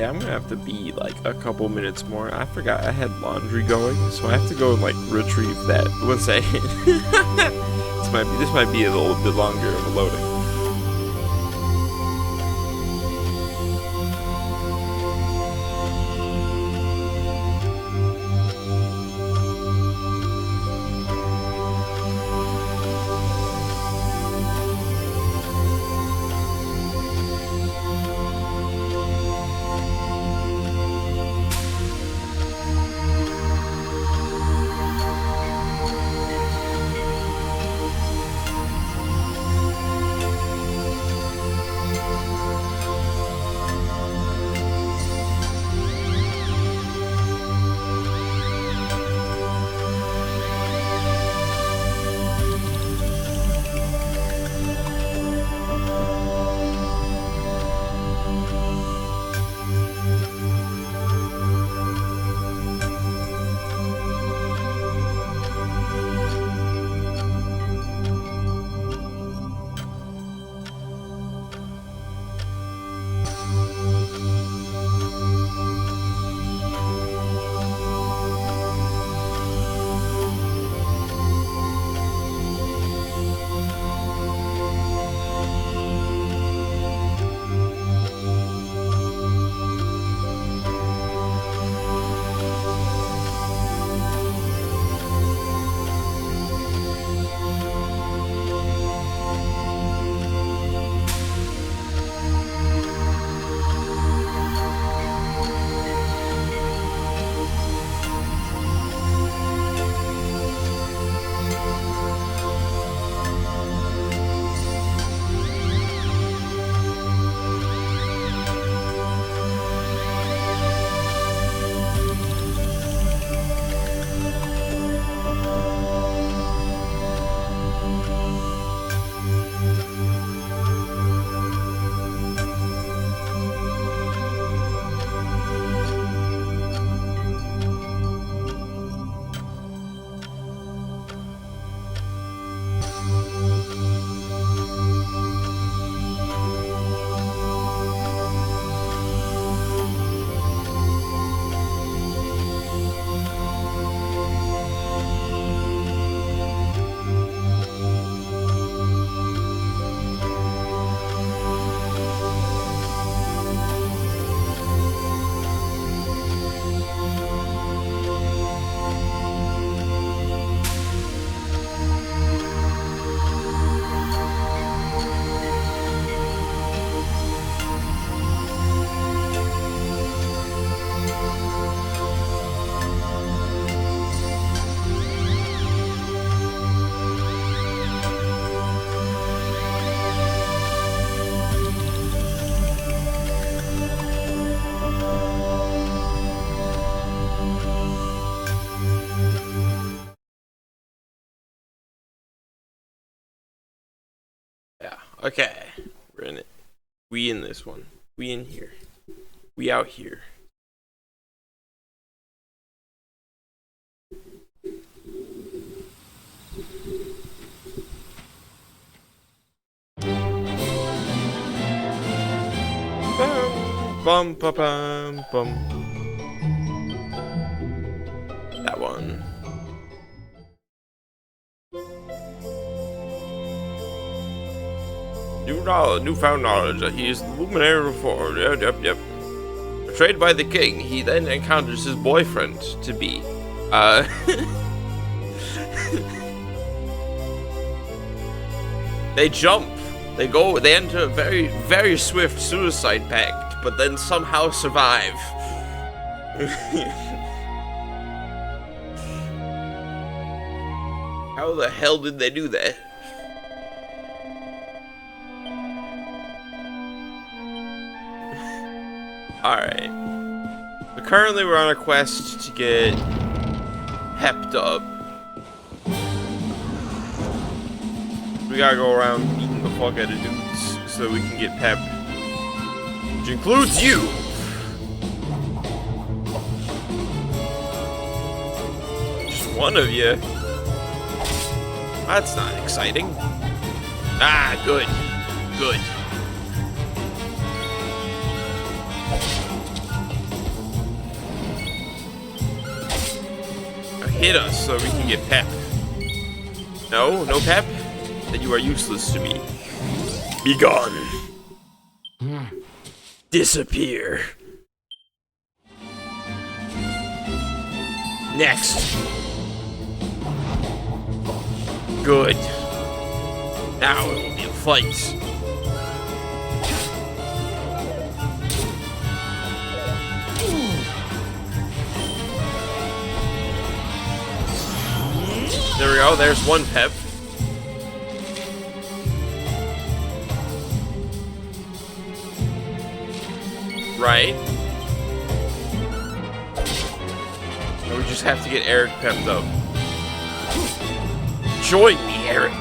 yeah, I'm gonna have to be like a couple minutes more. I forgot I had laundry going, so I have to go and like retrieve that. 1 second. This might be a little bit longer of a loading. Yeah. Okay. We're in it. We in this one. We in here. We out here. Bum bum bum bum. That one. Newfound knowledge that he is the luminary before. Yep. Betrayed by the king, he then encounters his boyfriend to be. They jump. They enter a very, very swift suicide pact, but then somehow survive. How the hell did they do that? Alright. So currently we're on a quest to get pepped up. We gotta go around beating the fuck out of dudes so we can get pepped. Which includes you! Just one of you. That's not exciting. Ah, good. Good. hit us so we can get pep. No? No pep? Then you are useless to me. Be gone. Disappear. Next. Good. Now it will be a fight. There we go, there's one pep. Right. And we just have to get Eric pepped up. Join me, Eric.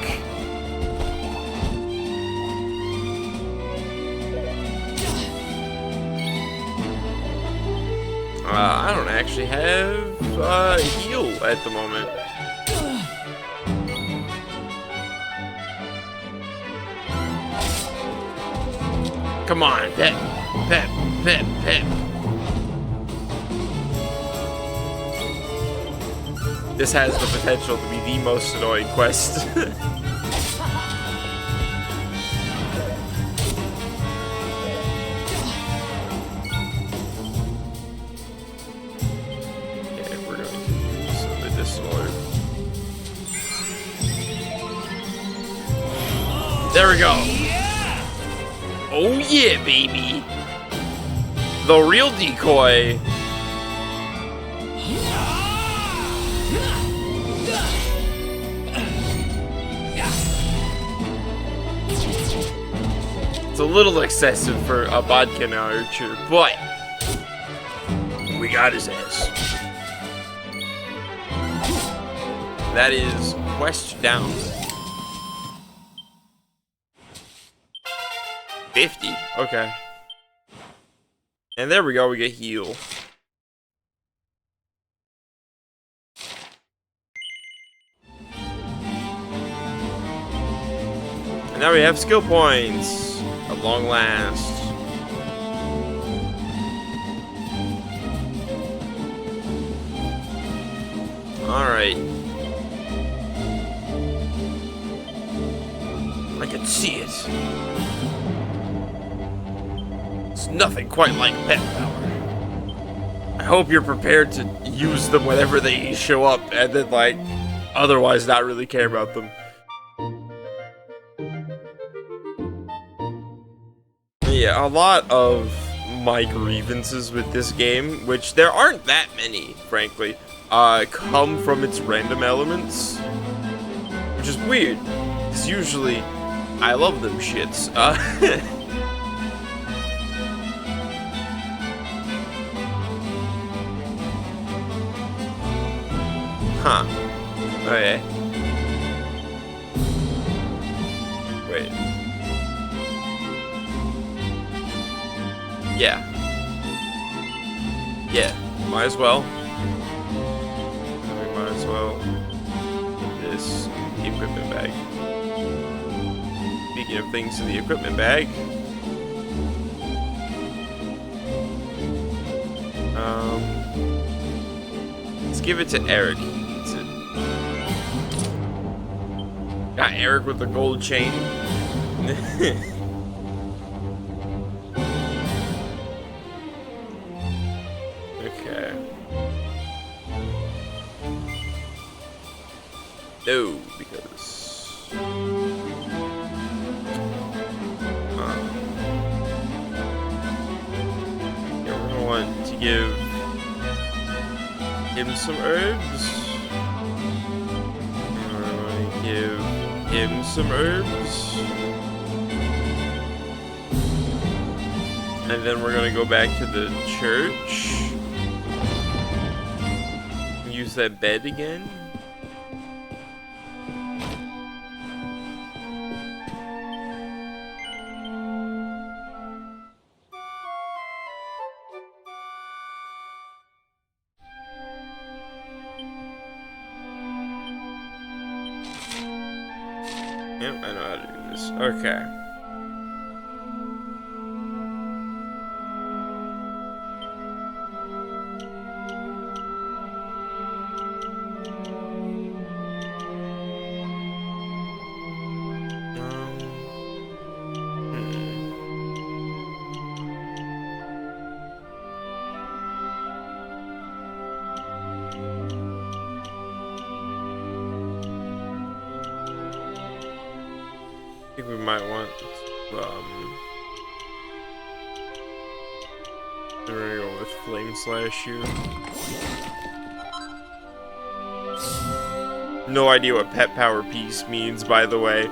I don't actually have heal at the moment. Come on, pep, pep, pep, pep. This has the potential to be the most annoying quest. Okay, we're going to use the medicinal herb. There we go. Oh yeah, baby! The real decoy. It's a little excessive for a Bodkin archer, but we got his ass. That is quest down. 50. Okay. And there we go, we get heal. And now we have skill points at long last. Alright. I can see it. It's nothing quite like pet power. I hope you're prepared to use them whenever they show up and then, like, otherwise not really care about them. Yeah, a lot of my grievances with this game, which there aren't that many, frankly, come from its random elements. Which is weird, because usually I love them shits. Huh. Okay. Wait. Yeah. Yeah. Might as well. We might as well put this in the equipment bag. Speaking of things in the equipment bag. Let's give it to Eric. Got Eric with the gold chain. Okay. No, because... yeah, we're gonna want to give him some herbs. And we're going to give him some herbs. And then we're gonna go back to the church. Use that bed again. Yep, I know how to do this. Okay. think we might want we're gonna go with Flame Slash here. No idea what Pet Power Piece means, by the way.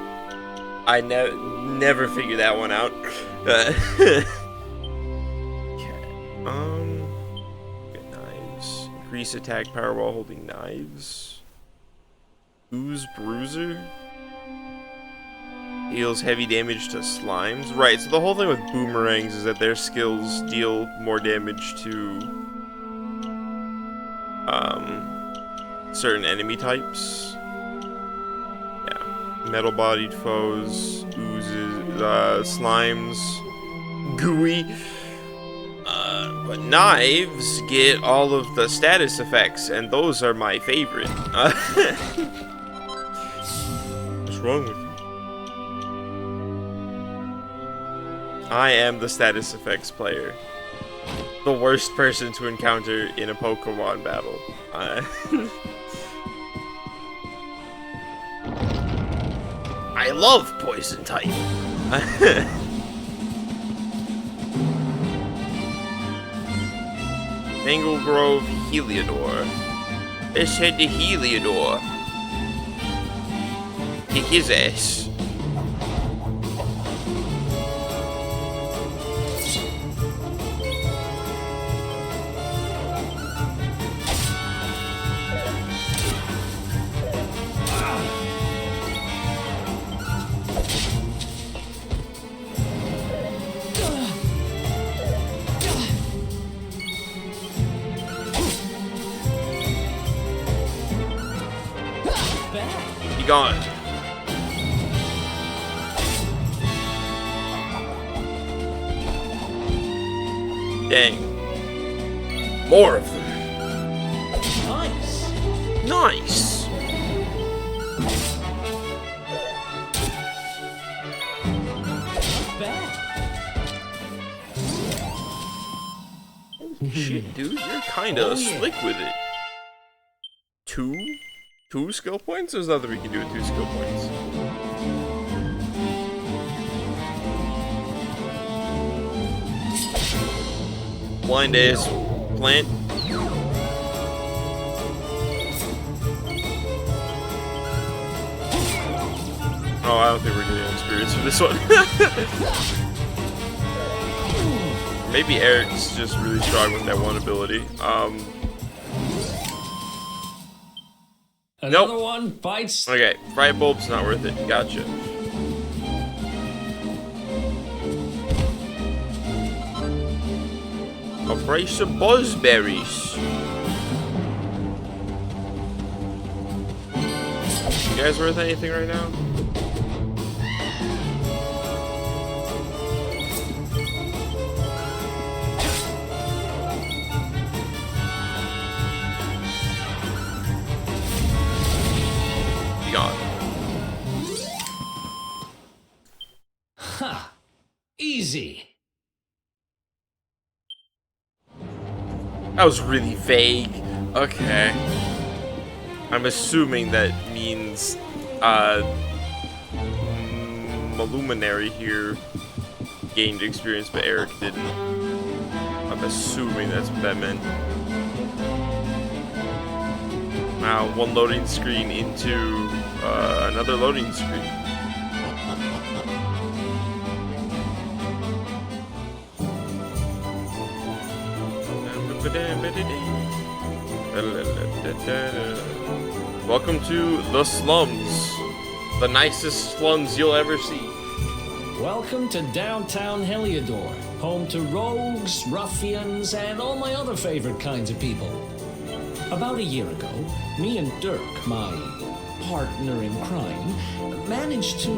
I never figured that one out. Okay. Get knives. Increase attack power while holding knives. Ooze Bruiser. Deals heavy damage to slimes. Right, so the whole thing with boomerangs is that their skills deal more damage to certain enemy types. Yeah. Metal-bodied foes, oozes, slimes, gooey. But knives get all of the status effects, and those are my favorite. What's wrong with you? I am the status effects player. The worst person to encounter in a Pokemon battle. I love poison type. Mangle Grove Heliodor. Let's head to Heliodor. Kick his ass. Be gone. Dang. More of them. Nice. Nice. Not bad. Shit, dude, you're kinda slick with it. Two skill points? There's nothing we can do with 2 skill points. Blind Ace Plant. Oh, I don't think we're getting experience for this one. Maybe Eric's just really strong with that one ability. Another one bites. Okay, Fright Bulb's not worth it. Gotcha. A brace of buzzberries. You guys worth anything right now? Ha! Easy. That was really vague. Okay. I'm assuming that means, Luminary here gained experience, but Eric didn't. I'm assuming that's what that meant. Wow, one loading screen into, another loading screen. Welcome to the slums. The nicest slums you'll ever see. Welcome to downtown Heliodor, home to rogues, ruffians, and all my other favorite kinds of people. About a year ago, me and Dirk, my partner in crime, managed to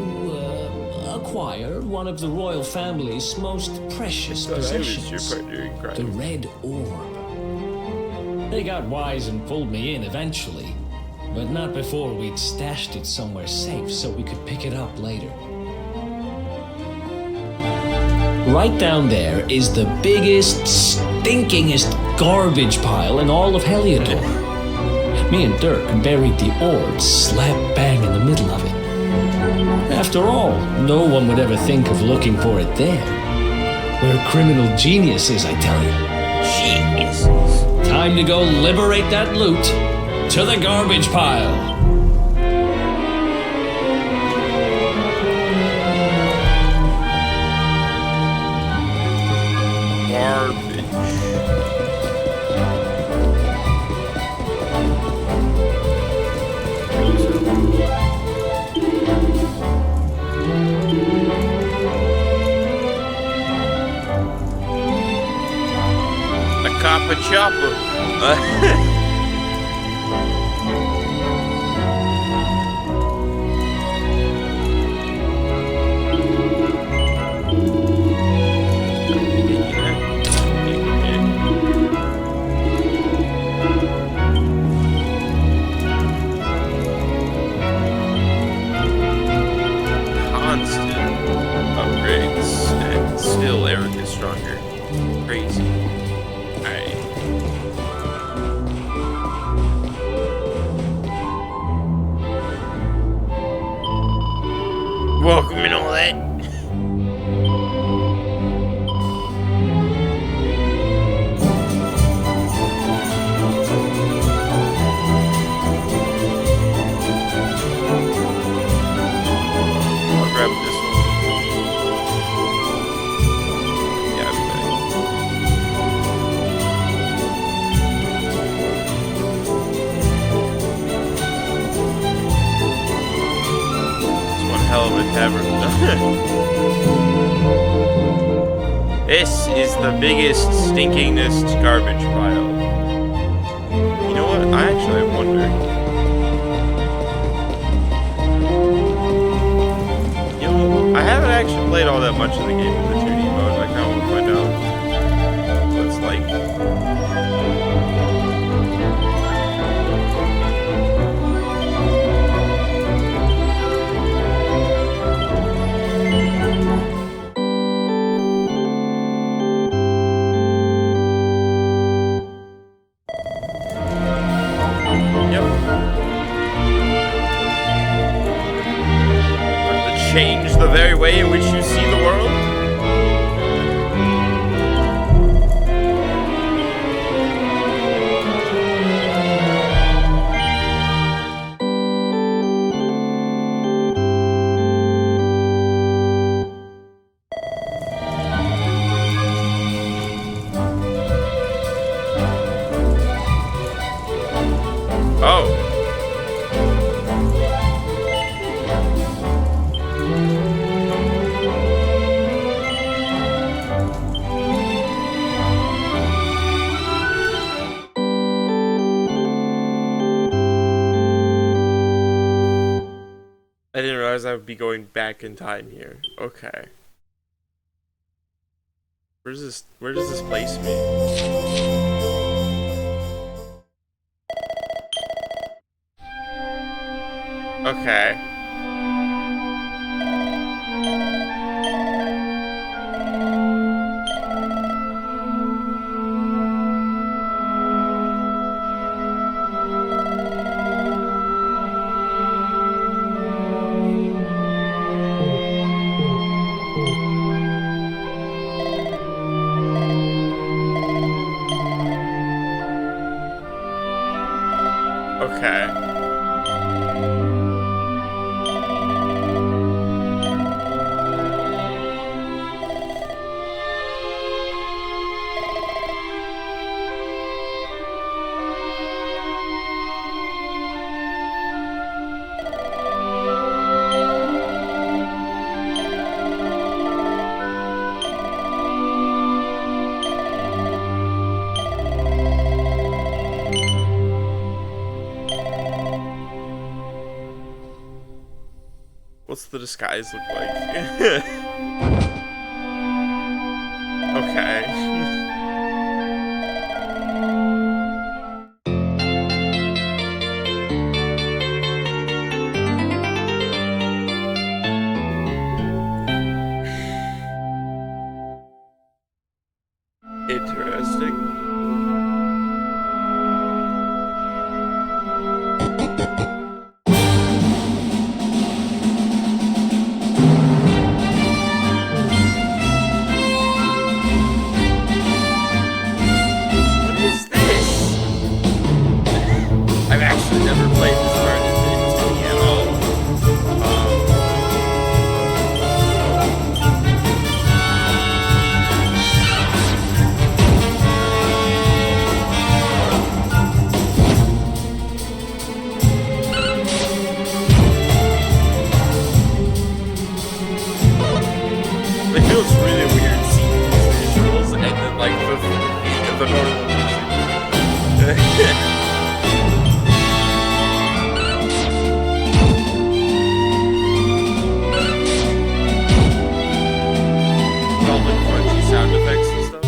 acquire one of the royal family's most precious possessions, Your partner in crime. the Red Orb. They got wise and pulled me in eventually, but not before we'd stashed it somewhere safe so we could pick it up later. Right down there is the biggest, stinkingest garbage pile in all of Heliodor. Me and Dirk buried the orb slap bang in the middle of it. After all, no one would ever think of looking for it there. We're criminal geniuses, I tell you. Geniuses. Time to go liberate that loot to the garbage pile. Garbage. A copper chopper. Upgrades, and still Eric is stronger. Crazy. Alright. Welcome and all that. I'll grab this one. Yeah, it's one hell of a tavern. This is the biggest, stinkingest garbage pile. You know what? I actually wonder. You know, I haven't actually played all that much of the game in the 2D mode. I kind of want to find out what it's like. Change the very way in which you see the world? Oh. I didn't realize I would be going back in time here. Okay. Where does this place me? Okay. Okay. What's the disguise look like? Okay. Interesting. I never played this part in at all. It feels really weird seeing these visuals and then like the normal music. All the crunchy sound effects and stuff.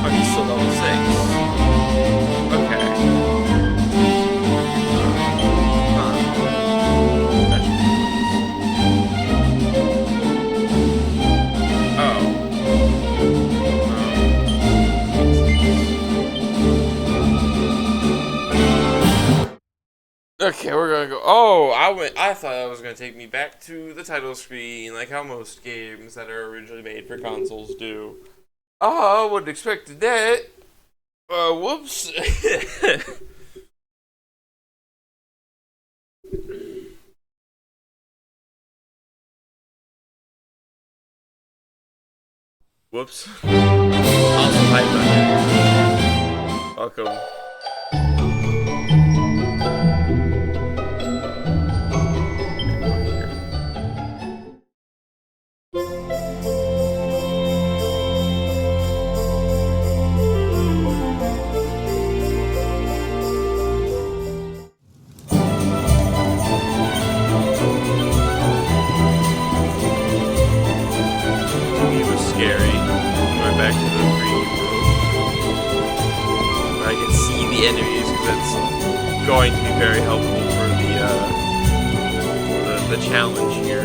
Oh, he's still level 6. Okay. Okay, we're gonna go. Oh, I thought that was gonna take me back to the title screen, like how most games that are originally made for consoles do. Oh, I wouldn't expect that. Whoops. Whoops. Hi, Thunder. Welcome. Enemies, because that's going to be very helpful for the challenge here.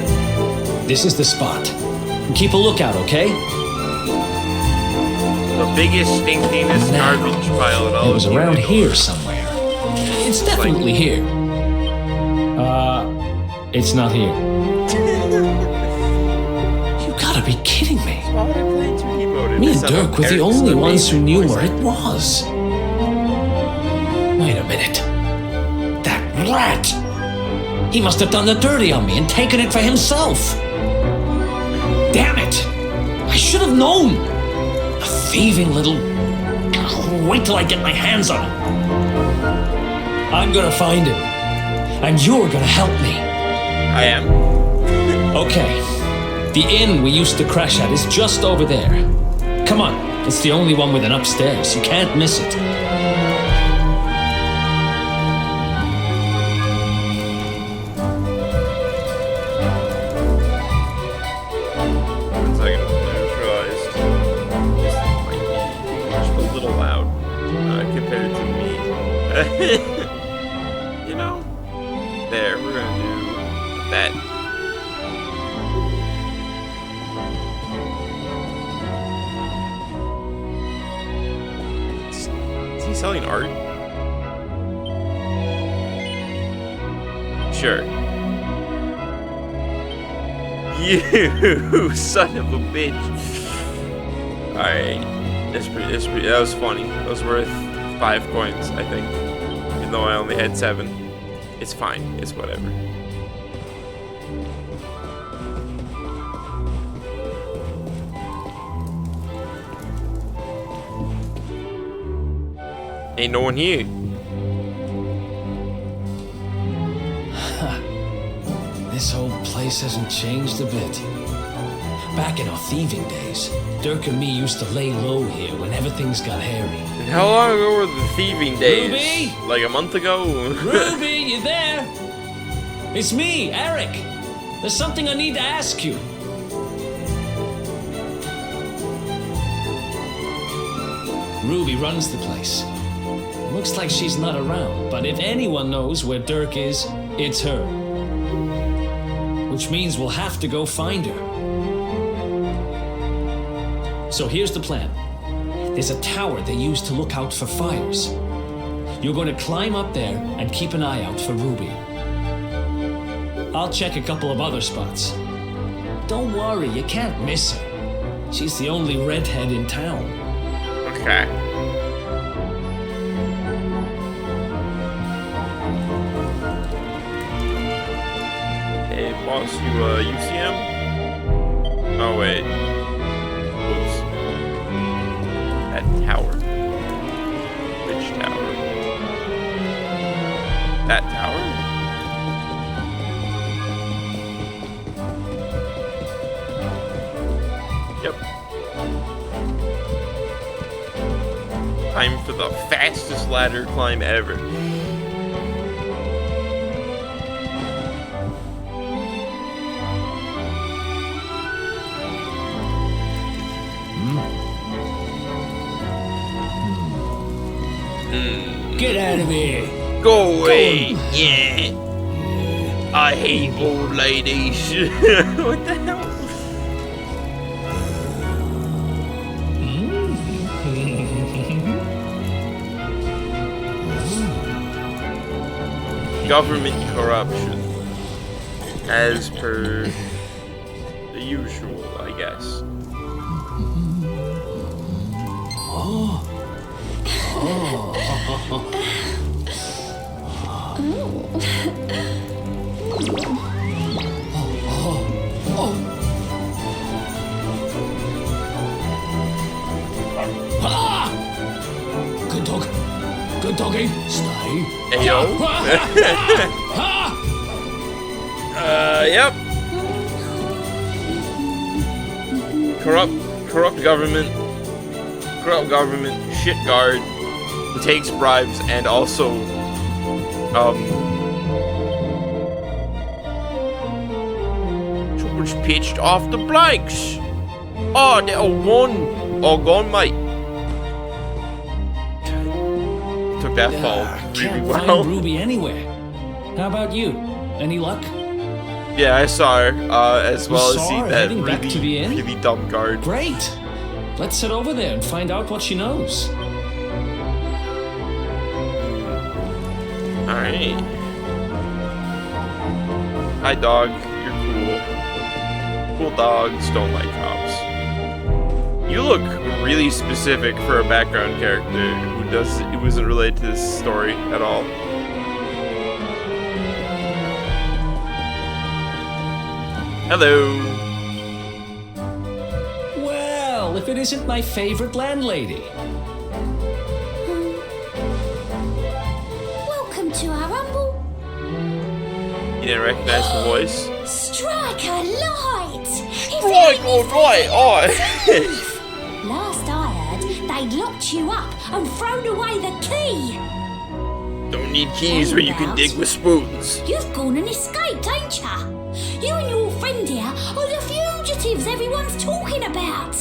This is the spot. Keep a lookout, okay? The biggest, stinkiest garbage pile in all of it was around here somewhere. It's definitely like... here. It's not here. You gotta be kidding me. Me and Dirk were the only ones who knew where it was. Wait a minute. That rat! He must have done the dirty on me and taken it for himself. Damn it! I should have known! A thieving little... Wait till I get my hands on him. I'm gonna find him. And you're gonna help me. I am. Okay. The inn we used to crash at is just over there. Come on. It's the only one with an upstairs. You can't miss it. You know, there, we're gonna do that. Is he selling art? Sure. You son of a bitch. Alright. That was funny. That was worth 5 coins, I think. Even though I only had 7. It's fine. It's whatever. Ain't no one here. This whole place hasn't changed a bit. Back in our thieving days, Dirk and me used to lay low here whenever things got hairy. And how long ago were the thieving days? Ruby? Like a month ago? Ruby, you there? It's me, Eric. There's something I need to ask you. Ruby runs the place. Looks like she's not around, but if anyone knows where Dirk is, it's her. Which means we'll have to go find her. So here's the plan. There's a tower they use to look out for fires. You're going to climb up there and keep an eye out for Ruby. I'll check a couple of other spots. Don't worry, you can't miss her. She's the only redhead in town. Okay. Hey, boss, you see him? Oh, wait. Whoops. That tower. Which tower? That tower? Yep. Time for the fastest ladder climb ever. Get out of here. Go away. Yeah. I hate old ladies. What the hell? Government corruption. As per the usual, I guess. Good dog. Good doggy. Stay. Ayo. Yep. Corrupt government, shit guard, takes bribes, and also, George pitched off the blanks. Oh, they're all gone, mate. Took that fall really Can't well. find Ruby anywhere. How about you? Any luck? Yeah, I saw her, as well as saw see her that heading back to the inn? really dumb guard. Great. Let's head over there and find out what she knows. Alright. Hi, dog. You're cool. Cool dogs don't like cops. You look really specific for a background character who wasn't related to this story at all. Hello. Well, if it isn't my favorite landlady. Welcome to our humble. You didn't recognize the voice? Strike a light! Strike a light! Oh. Last I heard, they'd locked you up and thrown away the key. Don't need keys where you can dig with spoons. You've gone and escaped, ain't ya? You and your friend here are the fugitives everyone's talking about.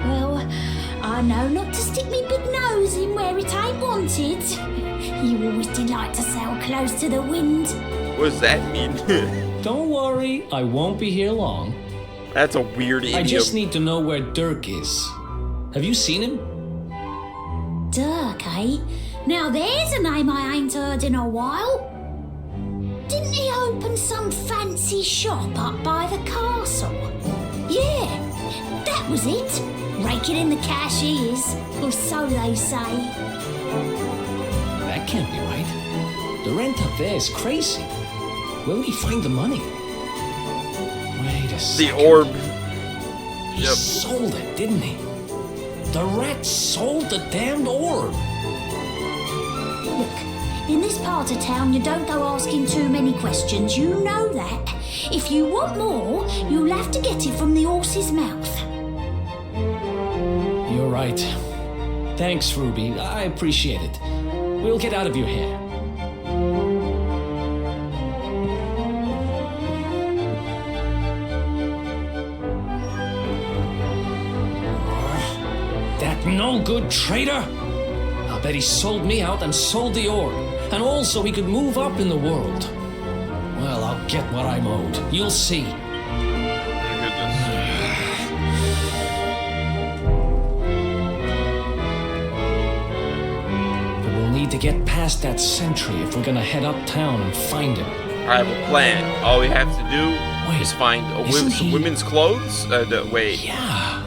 Well, I know not to stick me big nose in where it ain't wanted. You always delight to sail close to the wind. What does that mean? Don't worry, I won't be here long. That's a weird idiom. I just need to know where Dirk is. Have you seen him? Dirk, eh? Now there's a name I ain't heard in a while. Didn't he open some fancy shop up by the castle? Yeah, that was it. Raking in the cash he is, or so they say. That can't be right. The rent up there is crazy. Where would he find the money? Wait a second. The orb. He sold it, didn't he? The rat sold the damned orb. Look, in this part of town, you don't go asking too many questions. You know that. If you want more, you'll have to get it from the horse's mouth. You're right. Thanks, Ruby. I appreciate it. We'll get out of your hair. That no-good traitor! I'll bet he sold me out and sold the orb. And also he could move up in the world. Well, I'll get what I'm owed. You'll see. My goodness. But we'll need to get past that sentry if we're gonna head uptown and find him. I have a plan. All we have to do Wait, Just find isn't some he- women's clothes? Wait. Yeah.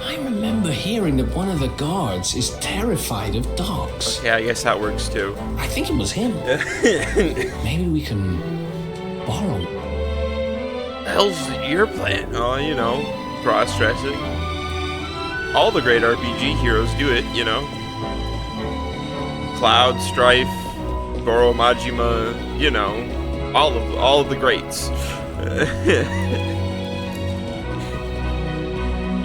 I remember hearing that one of the guards is terrified of dogs. Okay, I guess that works too. I think it was him. Maybe we can borrow. Hell's your plan? Oh, you know, cross-dressing. All the great RPG heroes do it, you know. Cloud, Strife, Goro Majima, you know, all of the greats.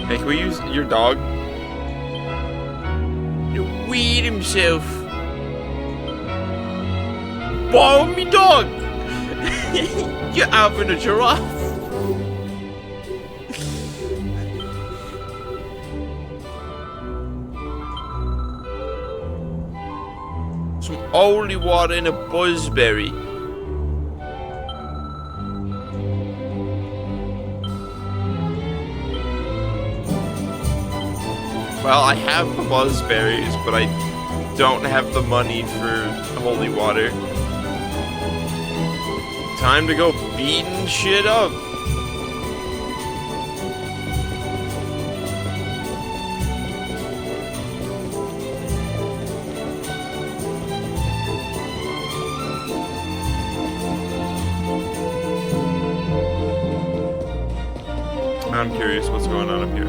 Hey, can we use your dog? You weed himself. Borrow me dog. You're having a giraffe. Some holy water and a buzzberry. Well, I have the buzzberries, but I don't have the money for holy water. Time to go beating shit up. I'm curious what's going on up here.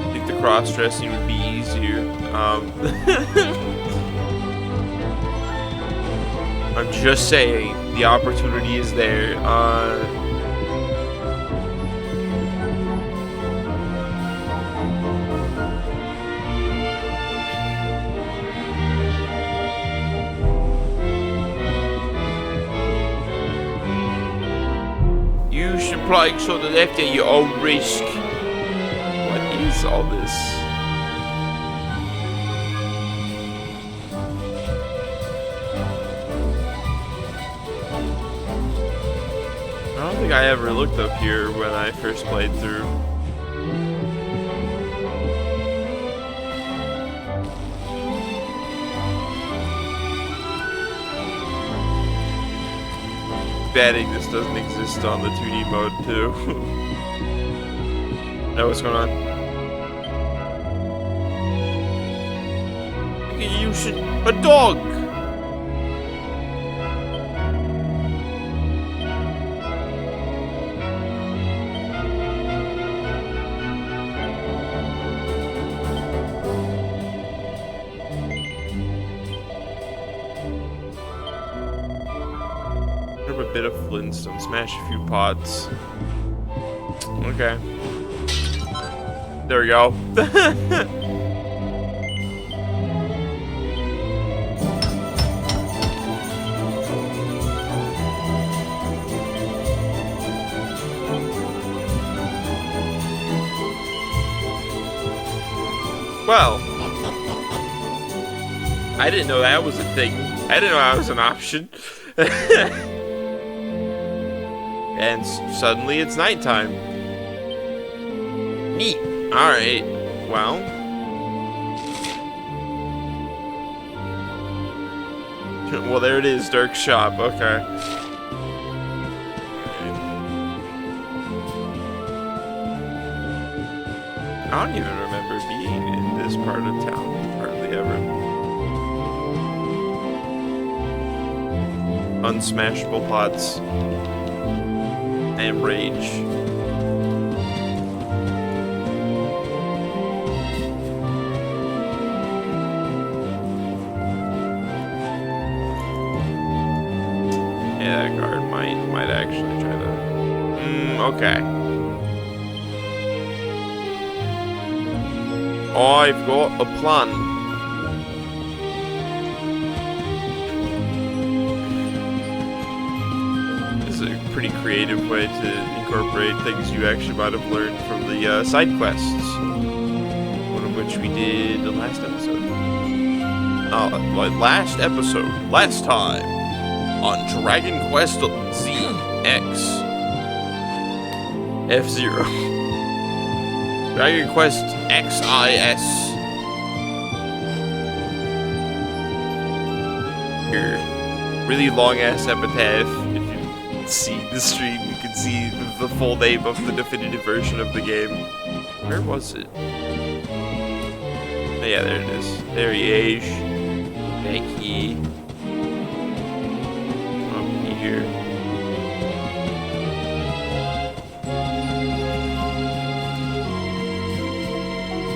I think the cross-dressing would be easier. I'm just saying, the opportunity is there. You should probably show the left at your own risk. What is all this? I don't think I ever looked up here when I first played through. Betting this doesn't exist on the 2D mode too. Know what's going on? You should a dog. A bit of Flintstone, smash a few pots. Okay. There we go. Well, I didn't know that was a thing. I didn't know that was an option. And suddenly it's nighttime. Neat. Alright. Well. Well, there it is, Dirk's shop. Okay. I don't even remember being in this part of town. Hardly ever. Unsmashable pots. And rage. Yeah, that guard might actually try to. Okay. I've got a plan. Pretty creative way to incorporate things you actually might have learned from the side quests, one of which we did the last episode. Last time on Dragon Quest ZX F-Zero. Dragon Quest XIS. Here. Really long ass epitaph. If you see the stream, you can see the full name of the definitive version of the game. Where was it? Oh, yeah, there it is. Variage. Becky. Up here.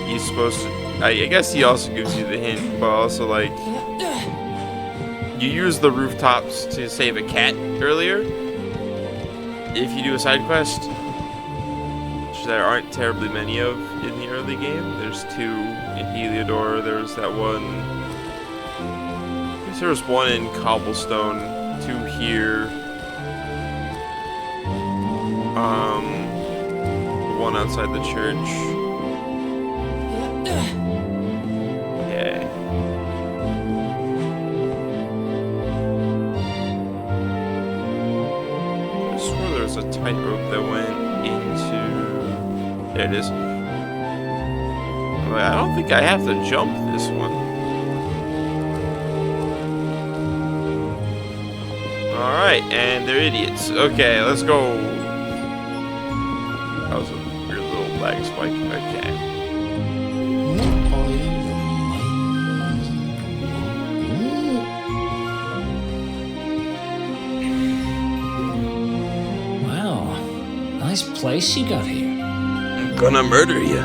He's supposed to. I guess he also gives you the hint, but also like you use the rooftops to save a cat earlier. If you do a side quest, which there aren't terribly many of in the early game. There's 2 in Heliodor. There's that one. I guess there was 1 in Cobblestone. 2 here. 1 outside the church. Okay. I swore there was a tightrope that went into. There it is. I don't think I have to jump this one. Alright, and they're idiots. Okay, let's go. That was a weird little lag spike. Okay. Wow, nice place you got here. I'm gonna murder you.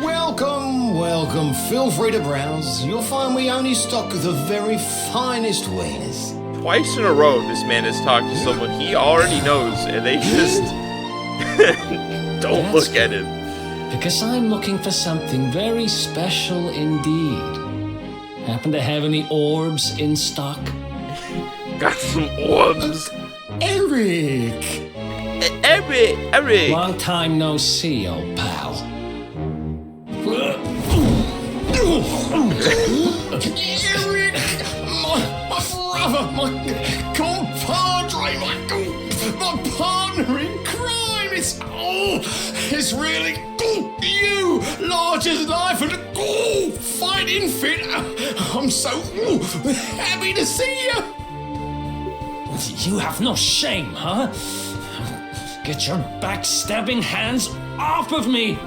Welcome, welcome. Feel free to browse. You'll find we only stock the very finest wares. Twice in a row, this man has talked to someone he already knows, and they just don't That's look at him. Because I'm looking for something very special indeed. Happen to have any orbs in stock? Got some orbs. Eric! Eric! Long time no see, old pal. Eric! My brother, my compadre, my partner in crime! It's really you! Large as life and fighting fit! I'm so happy to see you! You have no shame, huh? Get your backstabbing hands off of me!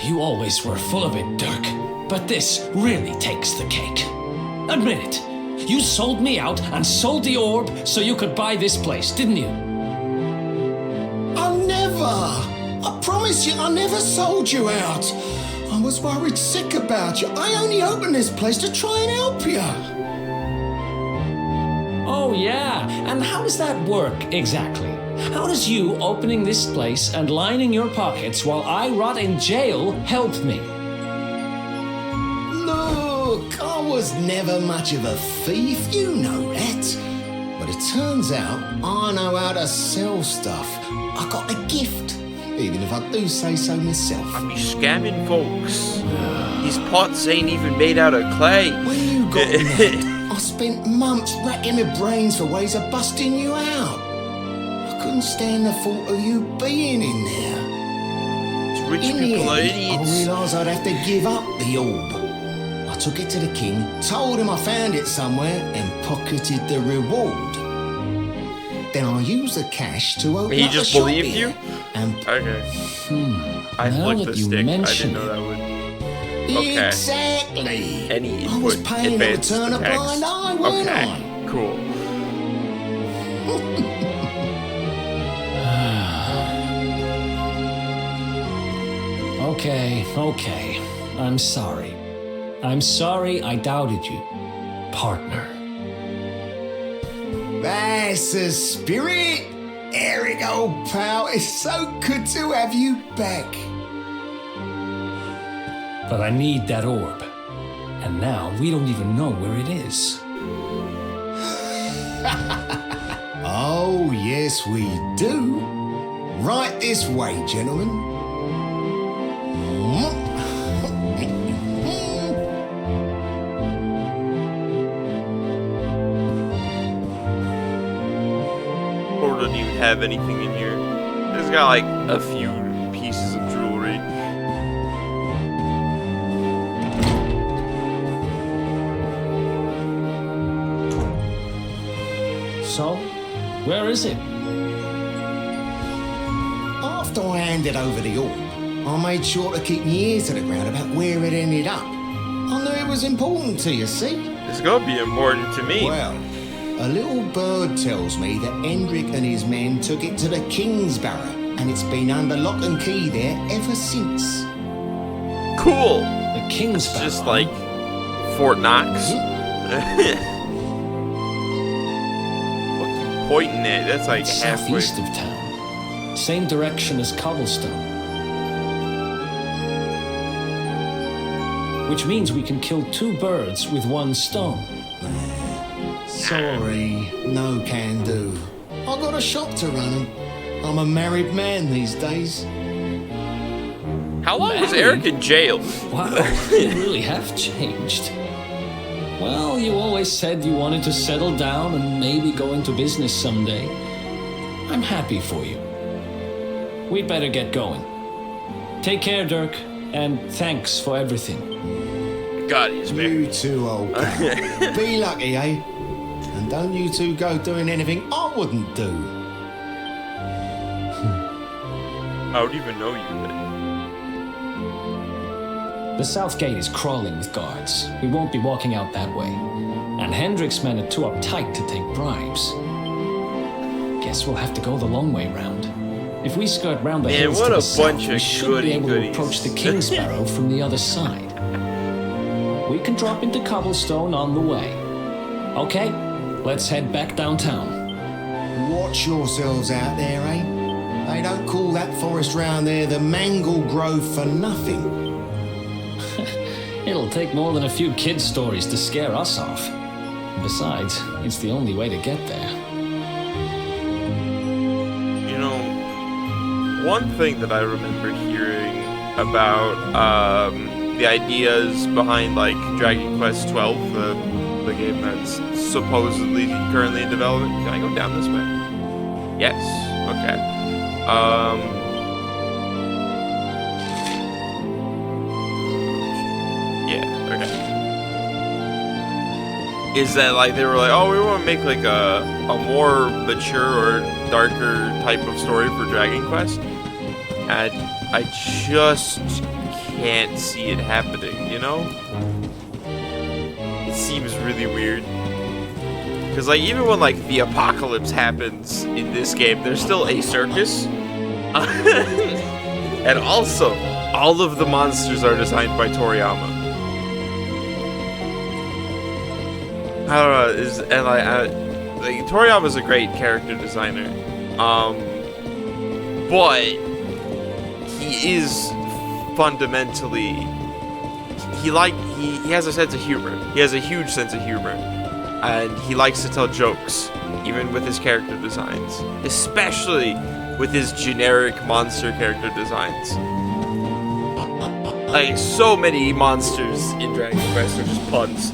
You always were full of it, Dirk, but this really takes the cake. Admit it. You sold me out and sold the orb so you could buy this place, didn't you? I never! I promise you, I never sold you out! I was worried sick about you. I only opened this place to try and help you. Oh, yeah. And how does that work exactly? How does you opening this place and lining your pockets while I rot in jail help me? Look, I was never much of a thief, you know that. But it turns out I know how to sell stuff. I got a gift, even if I do say so myself. I be scamming folks. These pots ain't even made out of clay. When you got nabbed, I spent months racking my brains for ways of busting you out. I couldn't stand the thought of you being in there. It's rich In the people are end, I idiots. realised I'd have to give up the orb. I took it to the king, told him I found it somewhere, and pocketed the reward. Then I used the cash to open He up just a shop believed here, you? And Okay. I Now flicked that the you stick. I mention didn't know it. that would. Okay. Exactly. Any I was input paying a advanced return a attacks. blind eye, weren't Okay. I? Cool. Okay. I'm sorry. I'm sorry I doubted you, partner. That's the spirit. Eric, old pal, it's so good to have you back. But I need that orb. And now we don't even know where it is. Oh, yes, we do. Right this way, gentlemen. Or don't even have anything in here. It's got like a few pieces of jewelry. So, where is it? After I handed over the orb, I made sure to keep my ears to the ground about where it ended up. I knew it was important to you, see? It's gonna be important to me. Well, a little bird tells me that Hendrik and his men took it to the King's Barrow, and it's been under lock and key there ever since. Cool. The King's It's Barrow. just like Fort Knox. What you pointing at? That's like It's halfway. southeast of town. Same direction as Cobblestone. Which means we can kill 2 birds with 1 stone. Sorry, no can do. I got a shop to run and I'm a married man these days. How long was Married? Eric in jail? Wow, you really have changed. Well, you always said you wanted to settle down and maybe go into business someday. I'm happy for you. We'd better get going. Take care, Dirk, and thanks for everything. God, he's back. You two, old pal. Be lucky, eh? And don't you two go doing anything I wouldn't do. I don't even know you. The south gate is crawling with guards. We won't be walking out that way. And Hendrik's men are too uptight to take bribes. Guess we'll have to go the long way round. If we skirt round the Man, hills what to a the south, bunch we of should be able to goody-goodies. approach the King's Barrow from the other side. We can drop into Cobblestone on the way. Okay, let's head back downtown. Watch yourselves out there, eh? They don't call that forest round there the Mangle Grove for nothing. It'll take more than a few kids' stories to scare us off. Besides, it's the only way to get there. You know, one thing that I remember hearing about the ideas behind like Dragon Quest 12, the game that's supposedly currently in development. Can I go down this way? Yes. Okay. Yeah. Okay. Is that like they were like, oh, we want to make like a more mature or darker type of story for Dragon Quest, and I just can't see it happening, you know? It seems really weird. Because like even when like the apocalypse happens in this game, there's still a circus. And also, all of the monsters are designed by Toriyama. I don't know, like Toriyama's a great character designer. But he is fundamentally he has a sense of humor. He has a huge sense of humor. And he likes to tell jokes, even with his character designs. Especially with his generic monster character designs. Like, so many monsters in Dragon Quest are just puns.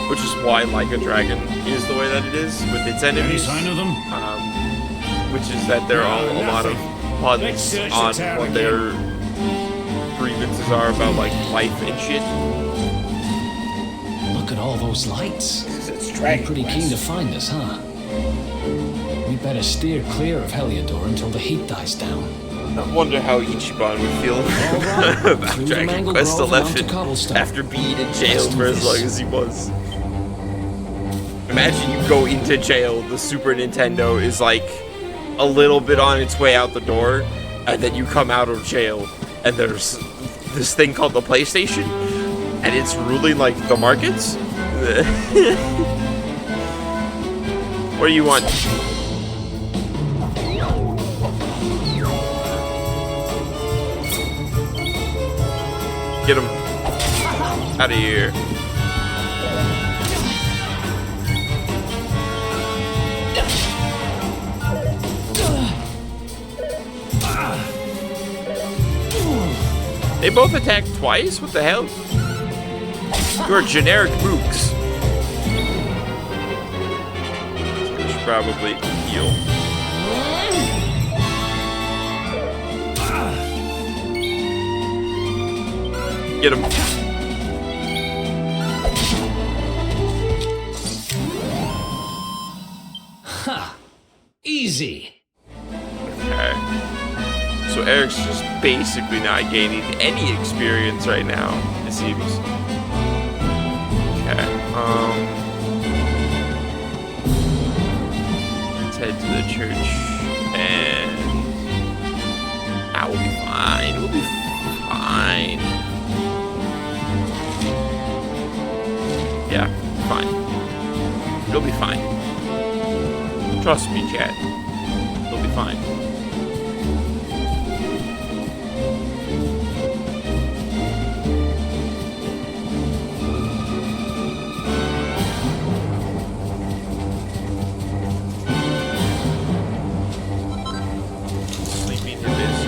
Which is why Like a Dragon is the way that it is with its enemies. Any sign of them? Which is that they're all a lot of puns on what their grievances are about like life and shit. Look at all those lights. It's They're pretty keen to find us, huh? We better steer clear of Heliodor until the heat dies down. I wonder how Ichiban would feel right. about Through the Dragon Mangle Quest Grove and onto 11 Cobblestone. after being in jail Let's do for as this. long as he was. Imagine you go into jail, the Super Nintendo is like a little bit on its way out the door, and then you come out of jail, and there's this thing called the PlayStation, and it's ruling like the markets? What do you want? Get him out of here. They both attacked twice? What the hell? You're generic mooks. probably heal. Get him. Ha! Easy. Okay. So Eric's just basically not gaining any experience right now, it seems. Okay. Let's head to the church and I will be fine. We'll be fine. Yeah, fine. You'll be fine. Trust me, Chad. You'll be fine. Sleeping Hibis.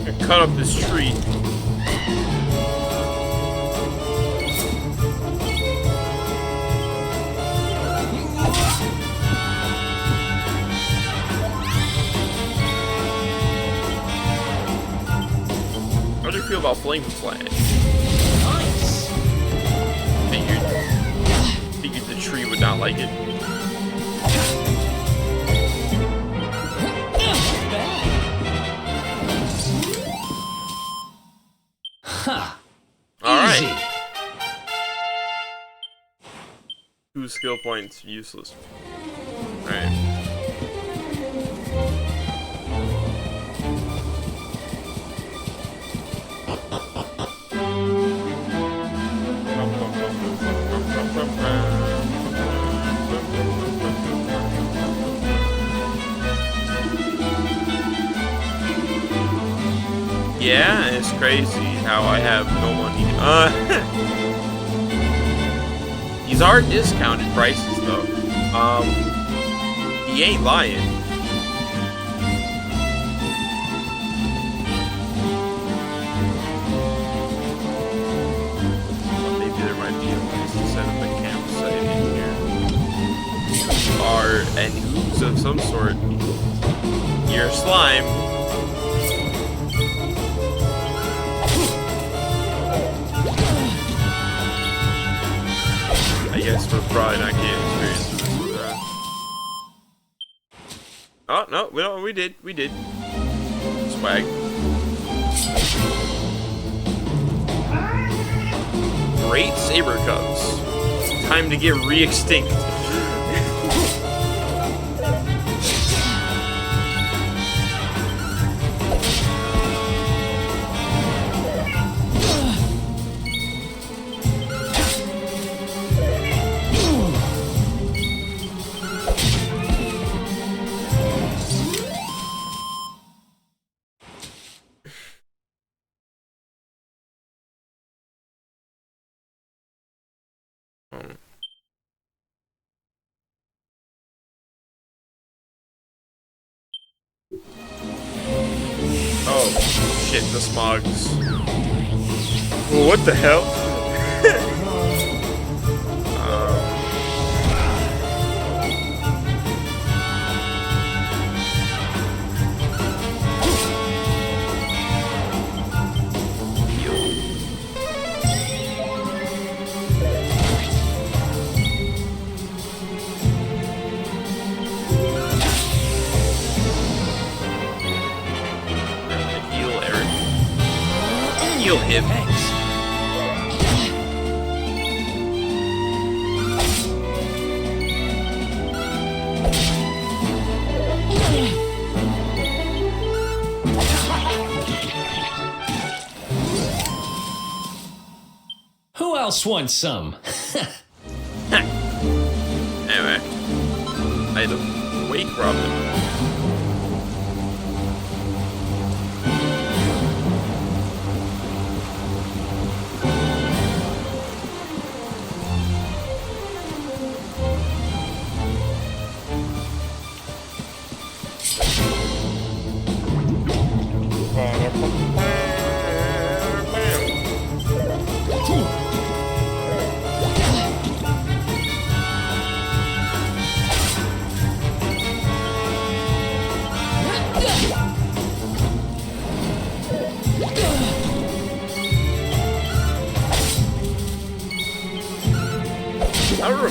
Gonna cut up this tree. How do you feel about Flame Flash? Nice. Figured the tree would not like it. Ha! Alright. Easy. 2 skill points, useless. Alright. Yeah, it's crazy how I have no money. These are discounted prices though. He ain't lying. Well, maybe there might be a place to set up a campsite in here. Or any hoops of some sort. You're slime. I guess we're probably not getting experience with this with that. Oh no, we did. Swag. Great saber cubs. Time to get re-extinct. Oh, shit, the smogs. What the hell? Heal Eric. Heal him. Thanks. Who else wants some? Anyway. Item. Wake Robin.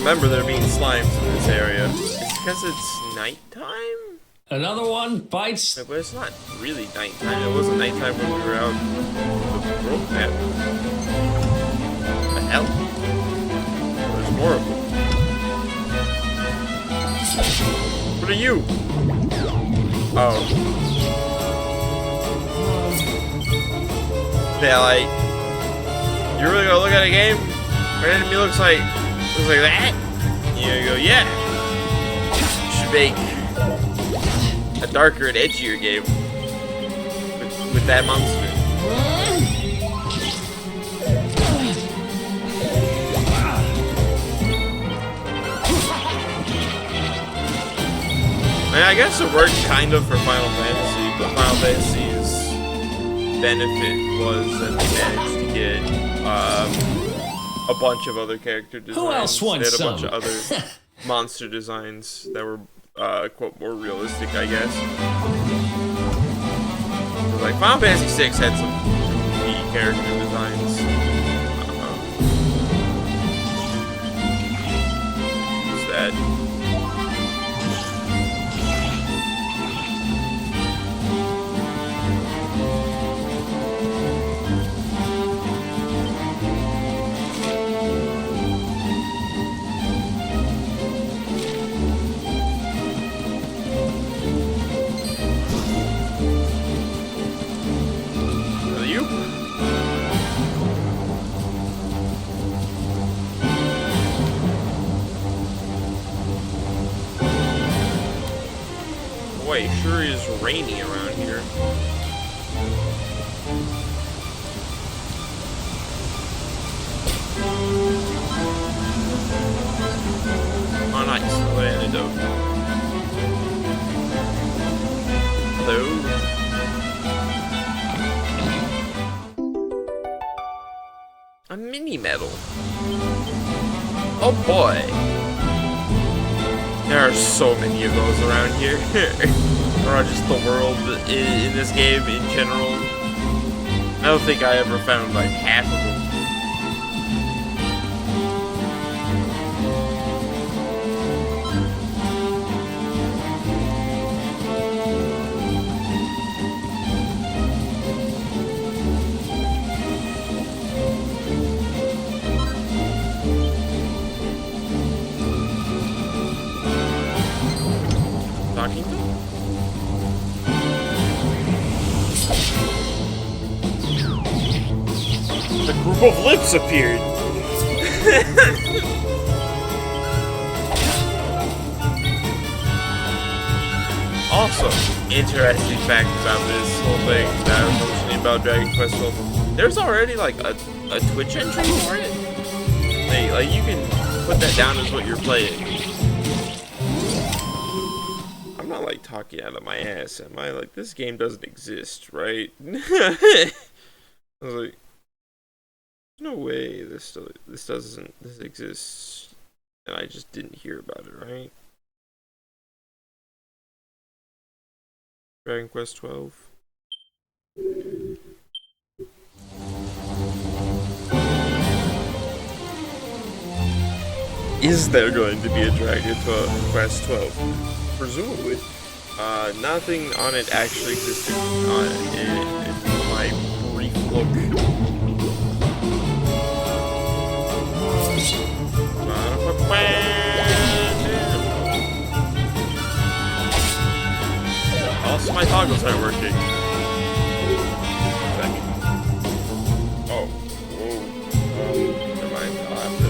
remember there being slimes in this area. It's because it's nighttime? Another one bites. But it's not really nighttime. It wasn't nighttime when we were out the road map. What the hell? There's more of them. What are you? Oh. Yeah, like, you really gonna look at a game where an enemy looks like that? You go, yeah. You should make a darker and edgier game with that monster. I mean, I guess it worked kind of for Final Fantasy, but Final Fantasy's benefit was that they managed to get a bunch of other character designs. Who else wants they had a bunch some? of other monster designs that were quote more realistic, I guess. Like Final Fantasy VI had some neat character designs. Who's that? Boy, it sure is rainy around here. Oh, nice. Another antidote. Hello. A mini medal. Oh boy. There are so many of those around here. Or just the world in this game in general. I don't think I ever found like half of them. Talking to? A group of lips appeared. Also, interesting fact about this whole thing that I was mentioning about Dragon Quest 12. There's already like a Twitch entry for it. Like you can put that down as what you're playing. I'm not like talking out of my ass, am I? Like this game doesn't exist, right? I was like, no way this exists, and I just didn't hear about it, right? Dragon Quest 12. Is there going to be a Dragon Quest 12? Presumably. Nothing on it actually existed in my brief look. Also, my toggles aren't working. Oh, whoa. Never mind. I'll have to.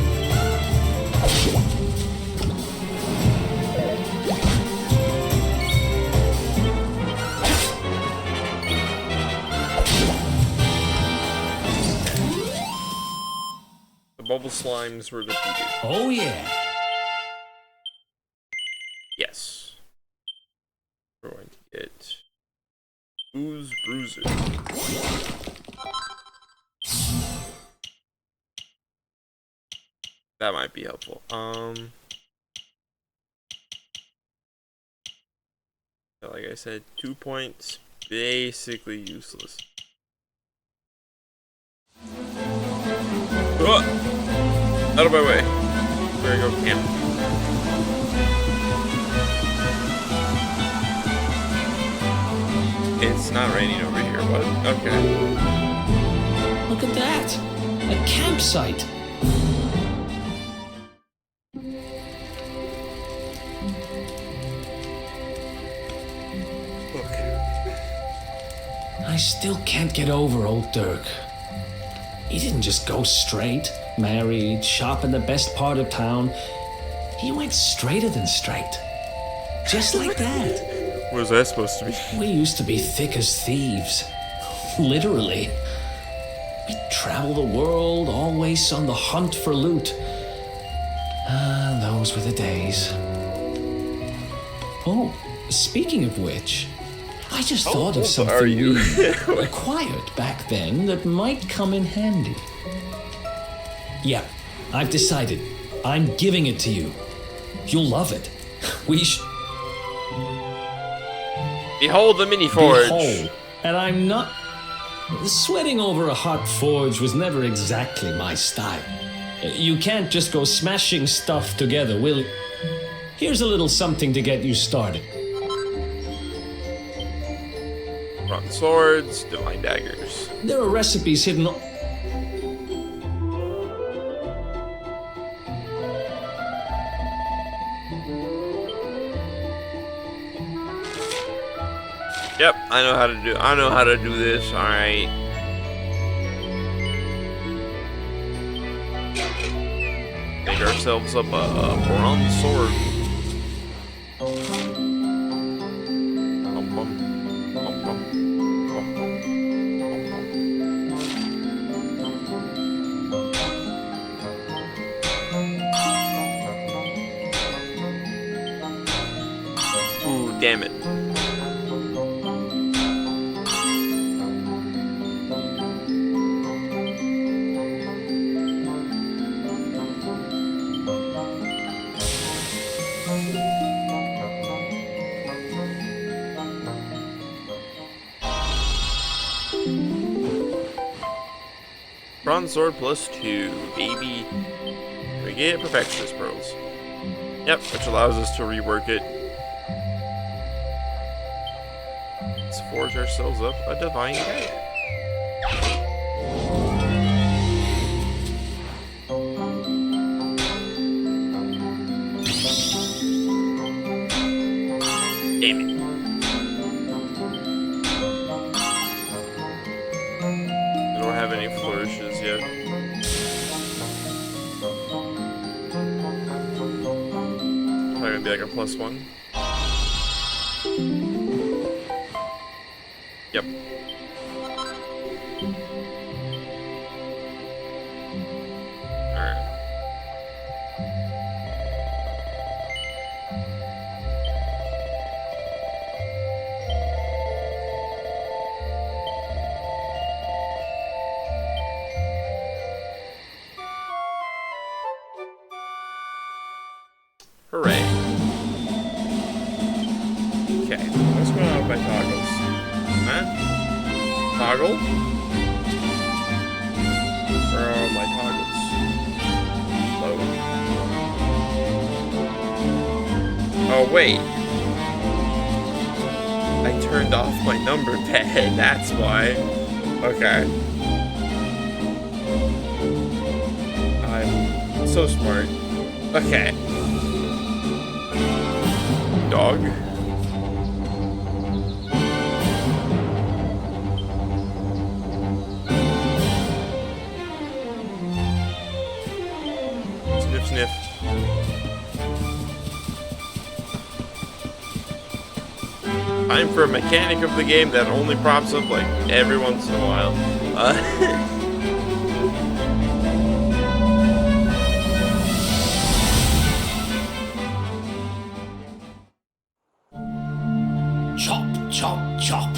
The bubble slimes were defeated. Oh yeah. Yes. We're going to get Ooze Bruiser. That might be helpful. Like I said, 2 points, basically useless. Out of my way. Where I go camp. It's not raining over here. What? Okay. Look at that! A campsite! I still can't get over old Dirk. He didn't just go straight, married, shop in the best part of town. He went straighter than straight. Just like that. What was that supposed to be? We used to be thick as thieves. Literally. We'd travel the world, always on the hunt for loot. Ah, those were the days. Oh, speaking of which, I just thought of something we acquired back then that might come in handy. Yeah, I've decided. I'm giving it to you. You'll love it. Behold the mini forge. Behold. And I'm not... Sweating over a hot forge was never exactly my style. You can't just go smashing stuff together, will you? Here's a little something to get you started. Bronze swords, divine daggers. There are recipes hidden... Yep, I know how to do this, alright. Make ourselves up a bronze sword. Bum, bum, bum, bum, bum, bum, bum. Ooh, damn it. Bronze sword +2, baby. We get perfectionist pearls. Yep, which allows us to rework it. Let's forge ourselves up a divine dagger. Damn it. I don't have any flourishes yet. Probably gonna be like a +1. Yep. Alright. Hooray. Okay, what's going on with my toggles? Huh? Toggle? Where are my toggles? Low. Oh, wait. I turned off my number pad, that's why. Okay. I'm so smart. Okay. Dog. Sniff, sniff. Time for a mechanic of the game that only pops up like every once in a while. Chop, chop, chop.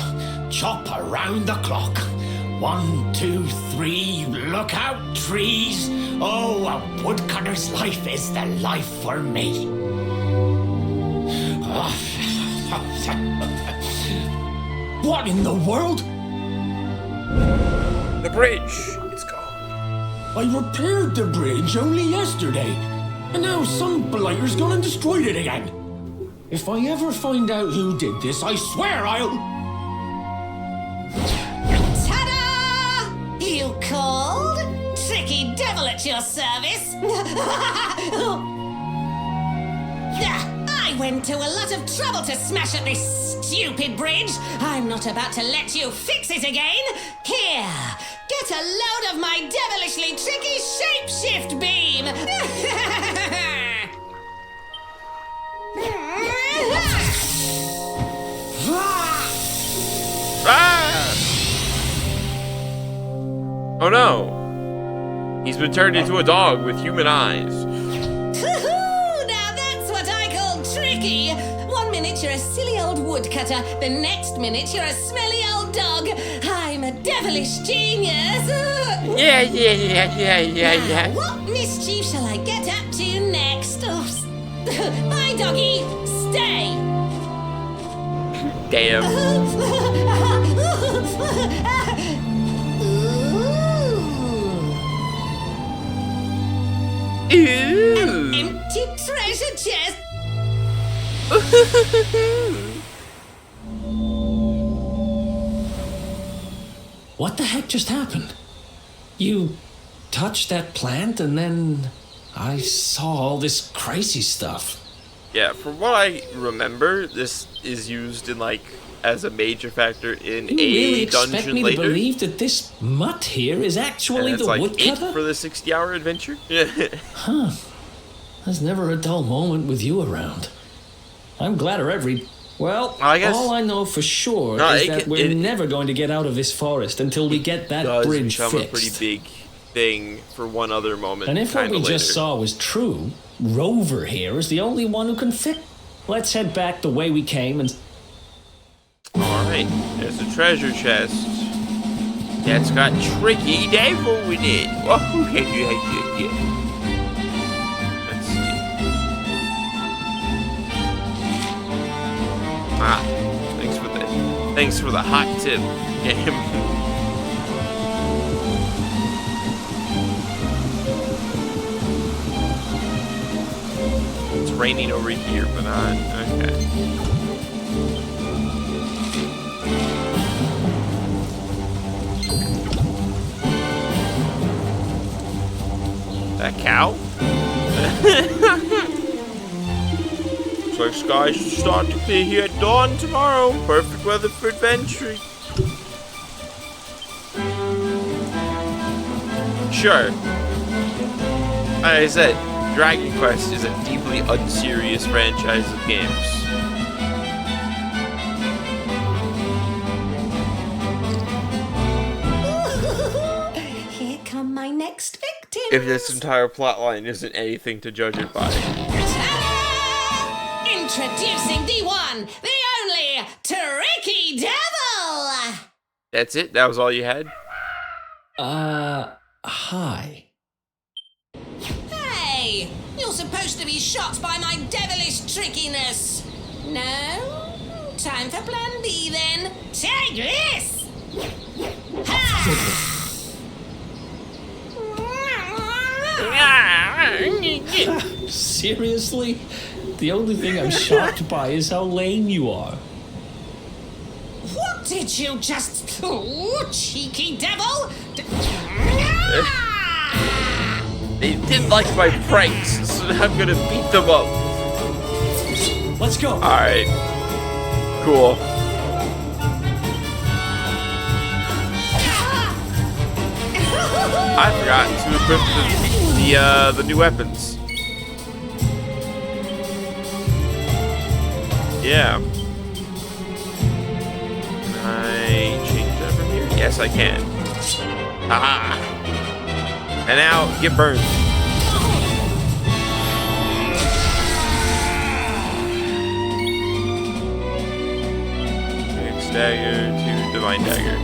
Chop around the clock. 1, 2, 3, look out, trees. Oh, a woodcutter's life is the life for me. What in the world? The bridge. It's gone. I repaired the bridge only yesterday. And now some blighter's gone and destroyed it again. If I ever find out who did this, I swear I'll... Ta-da! You called? Tricky devil at your service. I went to a lot of trouble to smash at this stupid bridge. I'm not about to let you fix it again. Here, get a load of my devilishly tricky shapeshift beam. Ah! Oh no! He's been turned into a dog with human eyes. Now that's what I call tricky. 1 minute you're a silly old woodcutter, the next minute you're a smelly old dog. I'm a devilish genius. Yeah. What mischief shall I get up to next? Oh, bye, doggy. Stay. Damn. Ooh. Empty treasure chest. What the heck just happened? You touched that plant and then I saw all this crazy stuff. Yeah, from what I remember, this is used in like as a major factor in You a really expect dungeon me later. to believe that this mutt here is actually And it's the like woodcutter? it for the 60-hour adventure. Huh. There's never a dull moment with you around. I'm glad of every... Well, I guess- all I know for sure No, is it that can- we're it- never going to get out of this forest until we get that Does bridge become fixed. a pretty big thing for one other moment. And if what we kinda just later. saw was true, Rover here is the only one who can fit. Let's head back the way we came and... Alright, there's a treasure chest. That's got Tricky Devil in it. Oh, yeah. Let's see. Ah, thanks for the hot tip. It's raining over here, but not okay. That cow? Looks like skies should start to clear here at dawn tomorrow. Perfect weather for adventuring. Sure. Like I said, Dragon Quest is a deeply unserious franchise of games. Here come my next victim. If this entire plotline isn't anything to judge it by. Ta-da! Introducing the one, the only, Tricky Devil! That's it? That was all you had? Hi. Hey! You're supposed to be shot by my devilish trickiness. No? Time for plan B then. Take this! Ha! Seriously? The only thing I'm shocked by is how lame you are. What did you just... Oh, cheeky devil! They didn't like my pranks, so I'm gonna beat them up. Let's go. Alright. Cool. I forgot to equip the new weapons. Yeah. Can I change that from here? Yes, I can. Aha! And now, get burned. Next dagger to divine dagger.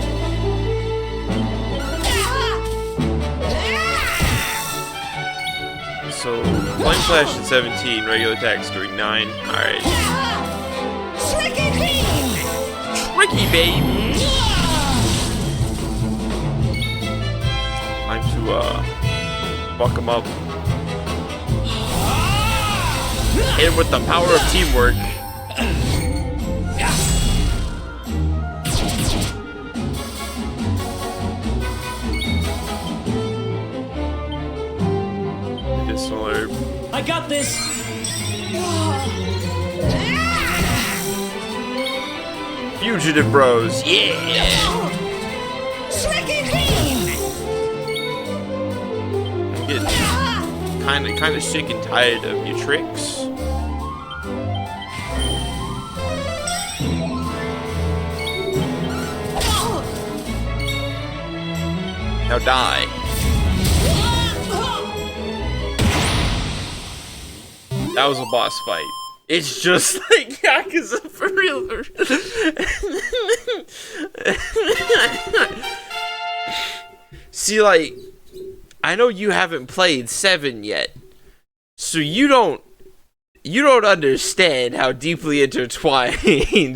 So, flame slash at 17, regular attacks doing 9. Alright. Tricky beam! Tricky baby! Time to, fuck him up. And with the power of teamwork. Medicinal herb. I got this. Fugitive bros, yeah! Slicky clean! I'm getting kind of sick and tired of your tricks. Now die. That was a boss fight. It's just like Yakuza for real. See, like, I know you haven't played 7 yet, so you don't understand how deeply intertwined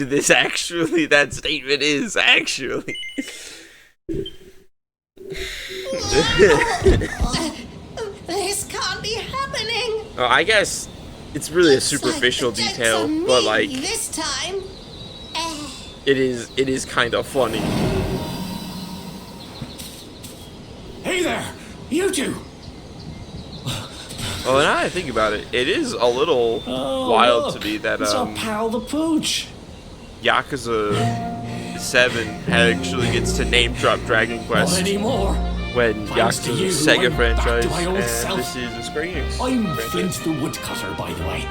that statement is, actually. This can't be happening. I guess it's really a superficial detail, but like this time. it is kind of funny. Hey there, you two. Well, now I think about it, it is a little wild to me that it's our pal the Pooch. Yakuza 7 actually gets to name drop Dragon Quest. Not anymore. When Thanks to you, Yakuza's a Sega I'm back to franchise, my old and self. this is a Square Enix I'm franchise. Flint the Woodcutter, by the way.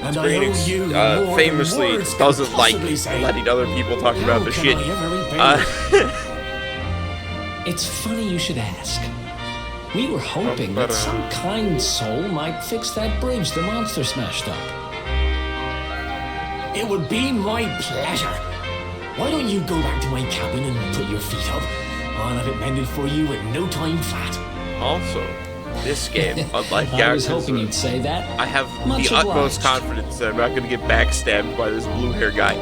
And Square I owe Enix, you more than famously words can doesn't like possibly say. letting other people talk about the How shit. can I ever repay you? It's funny you should ask. We were hoping that some kind soul might fix that bridge the monster smashed up. It would be my pleasure. Why don't you go back to my cabin and put your feet up? I'll have it mended for you in no time flat. Also, this game, unlike I was hoping Yakuza, you'd say that. I have Much the utmost obliged. confidence that I'm not going to get backstabbed by this blue hair guy.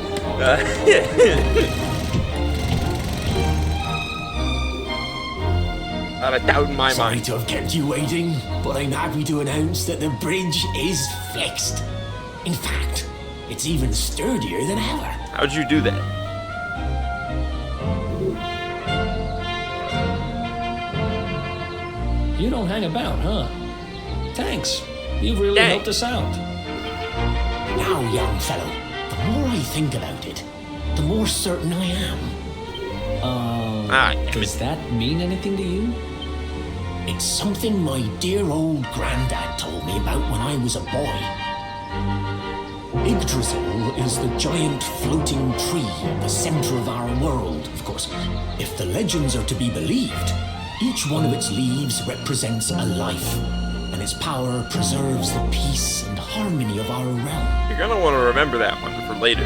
Not a doubt in my Sorry mind. to have kept you waiting, but I'm happy to announce that the bridge is fixed. In fact, it's even sturdier than ever. How'd you do that? You don't hang about, huh? Thanks. You've really Dang. helped us out. Now, young fellow, the more I think about it, the more certain I am. Damn Does it. that mean anything to you? It's something my dear old granddad told me about when I was a boy. Yggdrasil is the giant floating tree at the center of our world, of course. If the legends are to be believed, each one of its leaves represents a life, and its power preserves the peace and harmony of our realm. You're going to want to remember that one for later.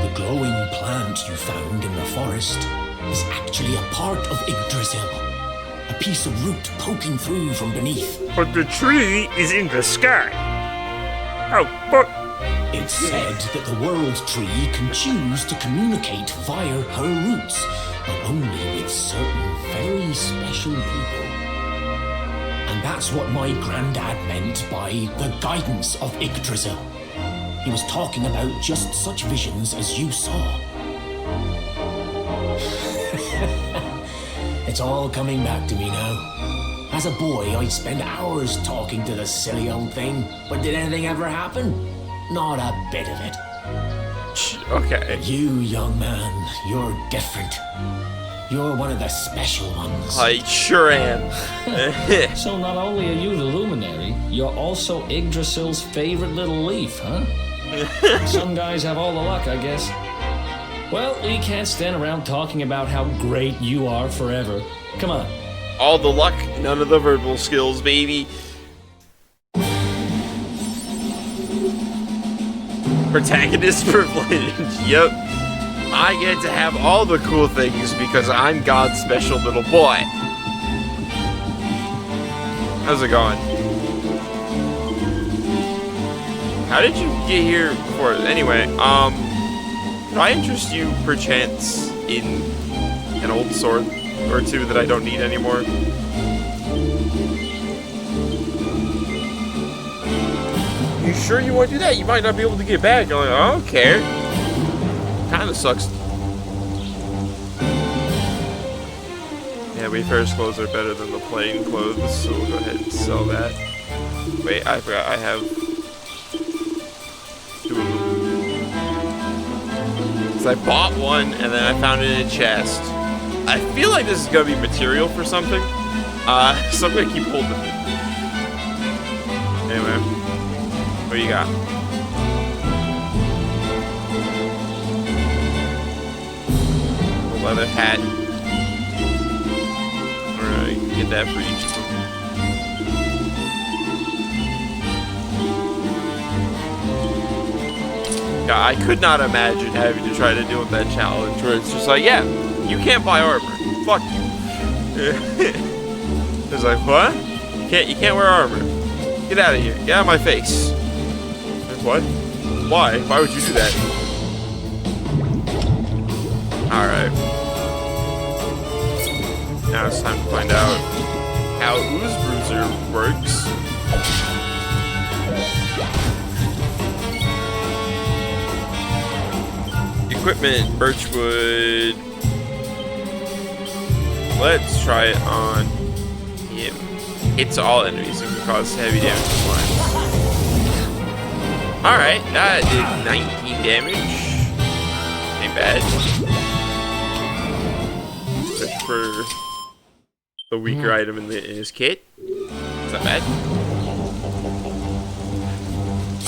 The glowing plant you found in the forest is actually a part of Yggdrasil, a piece of root poking through from beneath. But the tree is in the sky. Oh, but It's said that the world tree can choose to communicate via her roots, but only with certain very special people. And that's what my granddad meant by the guidance of Yggdrasil. He was talking about just such visions as you saw. It's all coming back to me now. As a boy, I'd spend hours talking to the silly old thing, but did anything ever happen? Not a bit of it. Okay. You, young man, you're different. You're one of the special ones. I sure am. So not only are you the luminary, you're also Yggdrasil's favorite little leaf, huh? Some guys have all the luck, I guess. Well, we can't stand around talking about how great you are forever. Come on. All the luck, none of the verbal skills, baby. Protagonist privilege. Yep. I get to have all the cool things because I'm God's special little boy. How's it going? How did you get here before? Anyway, can I interest you perchance in an old sword or two that I don't need anymore? You sure you want to do that? You might not be able to get back. I'm like, I don't care. Kind of sucks. Yeah, Wayfarer's clothes are better than the plain clothes, so we'll go ahead and sell that. Wait, I forgot I have 2 of them. So I bought one, and then I found it in a chest. I feel like this is gonna be material for something. So I'm gonna keep holding it. Anyway, what do you got? A leather hat. Alright, get that for each. Yeah, I could not imagine having to try to deal with that challenge where it's just like, yeah, you can't buy armor. Fuck you. It's like, what? You can't wear armor. Get out of here. Get out of my face. Like, what? Why? Why would you do that? Alright. Now it's time to find out how Ooze Bruiser works. Equipment, birchwood. Let's try it on him. Hits all enemies and can cause heavy damage to slimes. Alright, that did 19 damage. Ain't bad. Search for the weaker item in his kit. It's not bad.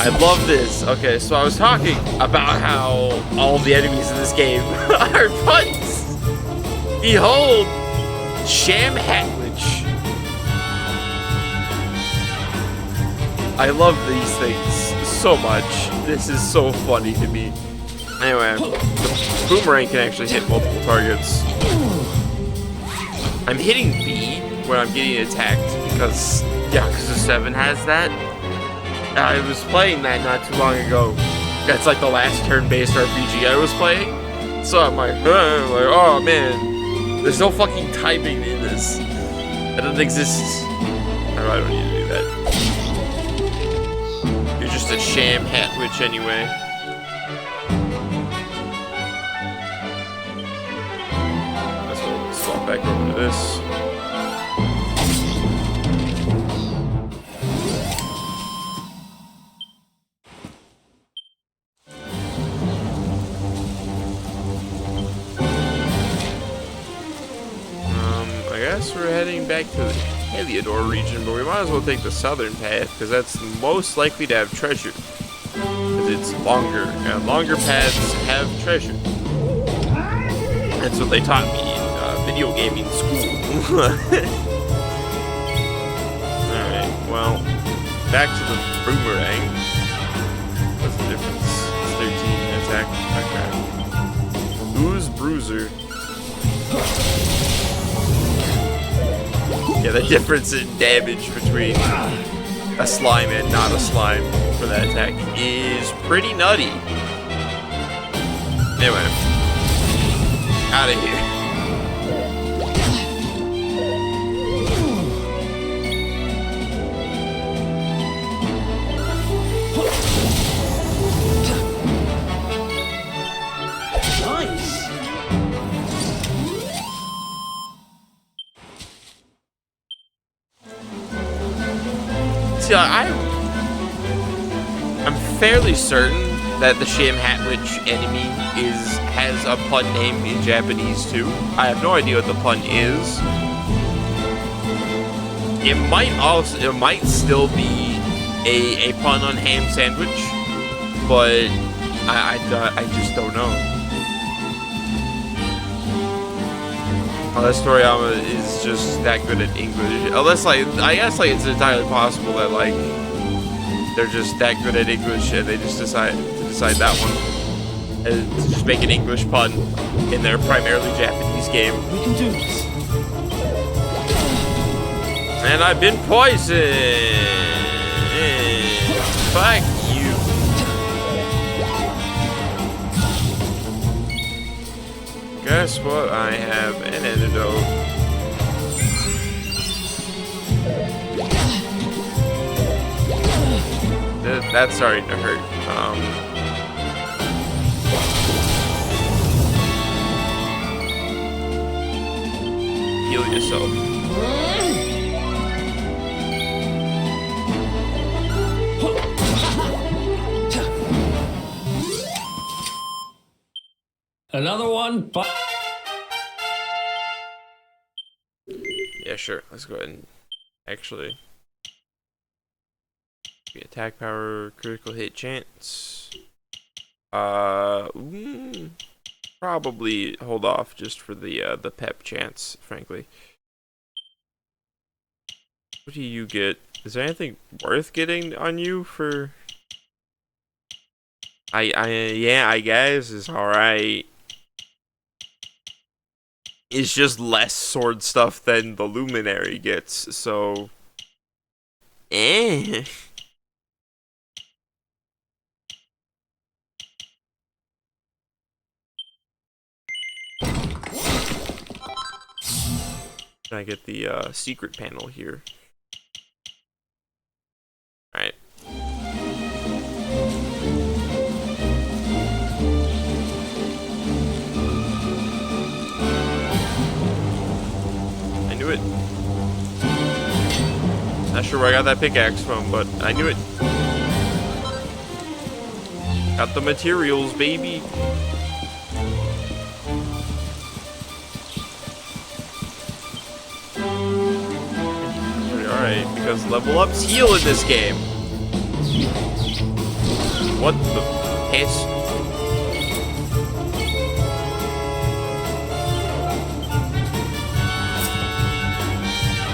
I love this. Okay, so I was talking about how all the enemies in this game are puns. Behold, Sham Hatwich. I love these things so much. This is so funny to me. Anyway, the boomerang can actually hit multiple targets. I'm hitting B when I'm getting attacked because Yakuza 7 has that. I was playing that not too long ago. That's like the last turn-based RPG I was playing. So I'm like, oh man, there's no fucking typing in this. That doesn't exist. Oh, I don't need to do that. You're just a sham hat witch anyway. Let's go swap back over to this. We're heading back to the Heliodor region, but we might as well take the southern path because that's most likely to have treasure. Because it's longer, and longer paths have treasure. That's what they taught me in video gaming school. Alright, well, back to the boomerang. What's the difference? It's 13 attack. Okay. Ooze Bruiser. Yeah, the difference in damage between a slime and not a slime for that attack is pretty nutty. Anyway, out of here. I'm fairly certain that the Sham Hatwich enemy has a pun name in Japanese too. I have no idea what the pun is. It might still be a pun on ham sandwich, but I just don't know. Unless Toriyama is just that good at English. Unless, like, I guess, like, it's entirely possible that, like, they're just that good at English and they just decide that one. And to just make an English pun in their primarily Japanese game. We can do this. And I've been poisoned! Fuck you. Guess what? I have an antidote. that's starting to hurt. Heal yourself. Another one, but Yeah, sure. Let's go ahead and actually attack power, critical hit chance. Probably hold off just for the pep chance, frankly. What do you get? Is there anything worth getting on you for? Yeah, I guess it's alright. It's just less sword stuff than the Luminary gets, so eh. Can I get the secret panel here? Alright. I knew it. Not sure where I got that pickaxe from, but I knew it. Got the materials, baby. Alright, because level ups heal in this game. What the piss?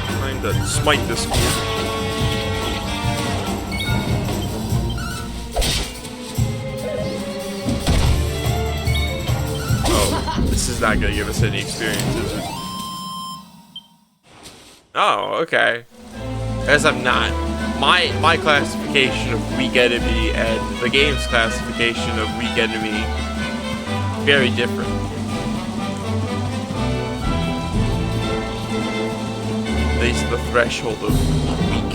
Time to smite this fool. Oh, this is not gonna give us any experience, is it? Oh, okay. As I'm not. My classification of weak enemy and the game's classification of weak enemy, very different. At least the threshold of weak.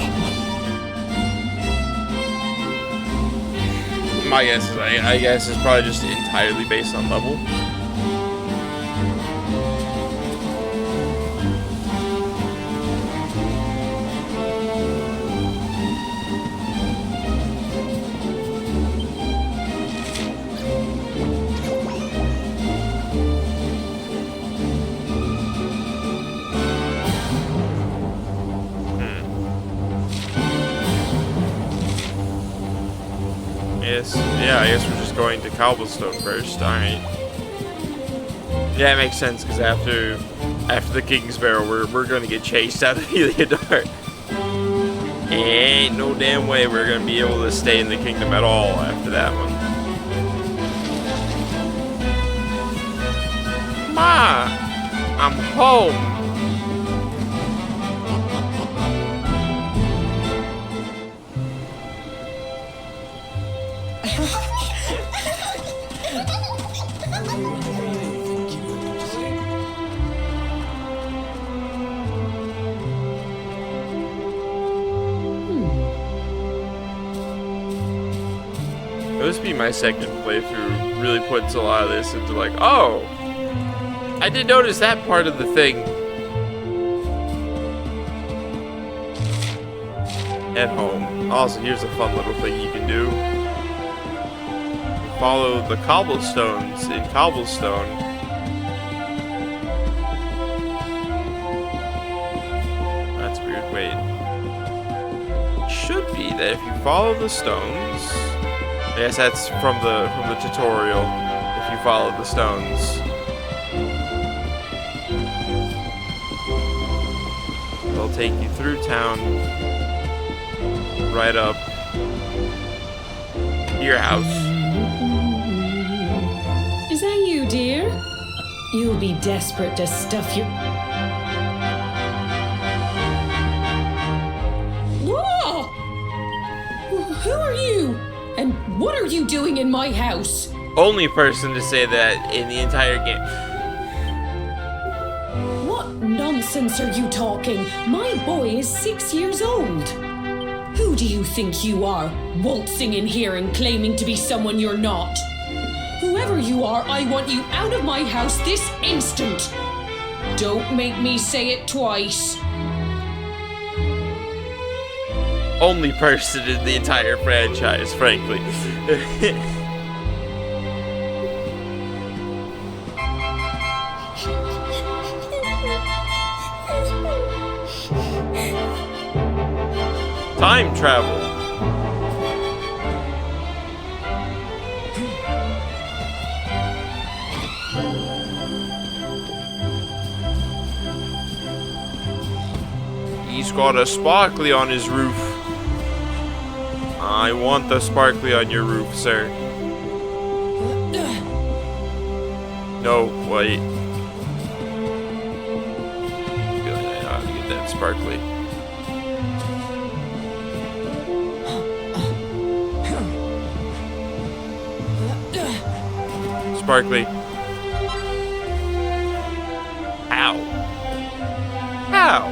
My guess is, I guess it's probably just entirely based on level. Yeah, I guess we're just going to Cobblestone first. Alright. Yeah, it makes sense, because after the King's Barrow, we're gonna get chased out of Heliodor. Ain't no damn way we're gonna be able to stay in the kingdom at all after that one. Ma! I'm home! This would be my second playthrough, really puts a lot of this into like, oh, I did notice that part of the thing. At home. Also, here's a fun little thing you can do. Follow the cobblestones in Cobblestone. That's weird, wait. It should be that if you follow the stones, I guess that's from the tutorial. If you follow the stones, they'll take you through town, right up to your house. Is that you, dear? You'll be desperate to stuff your... Whoa! Who are you? And what are you doing in my house? Only person to say that in the entire game. What nonsense are you talking? My boy is 6 years old. Who do you think you are, waltzing in here and claiming to be someone you're not? Whoever you are, I want you out of my house this instant. Don't make me say it twice. Only person in the entire franchise, frankly. Time travel. He's got a sparkly on his roof. I want the sparkly on your roof, sir. No, wait. I ought to get that sparkly. Sparkly. Ow. Ow.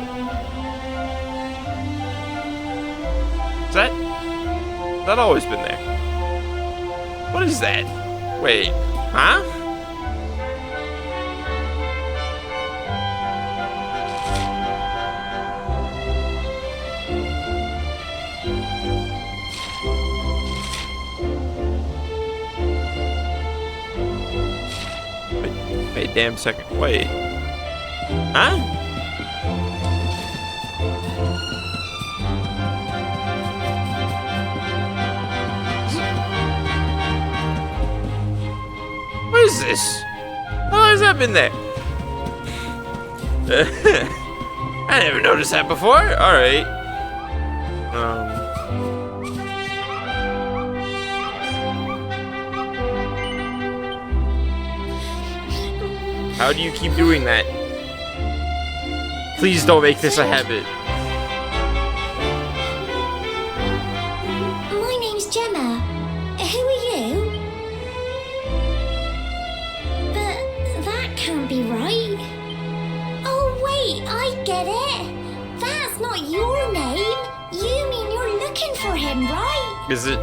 Is that always been there? What is that? Wait, huh? Wait, damn second. Wait. Huh? What is this? How long has that been there? I never noticed that before. Alright. How do you keep doing that? Please don't make this a habit. My name's Gemma. Who are you? But that can't be right. Oh wait, I get it. That's not your name. You mean you're looking for him, right? Is it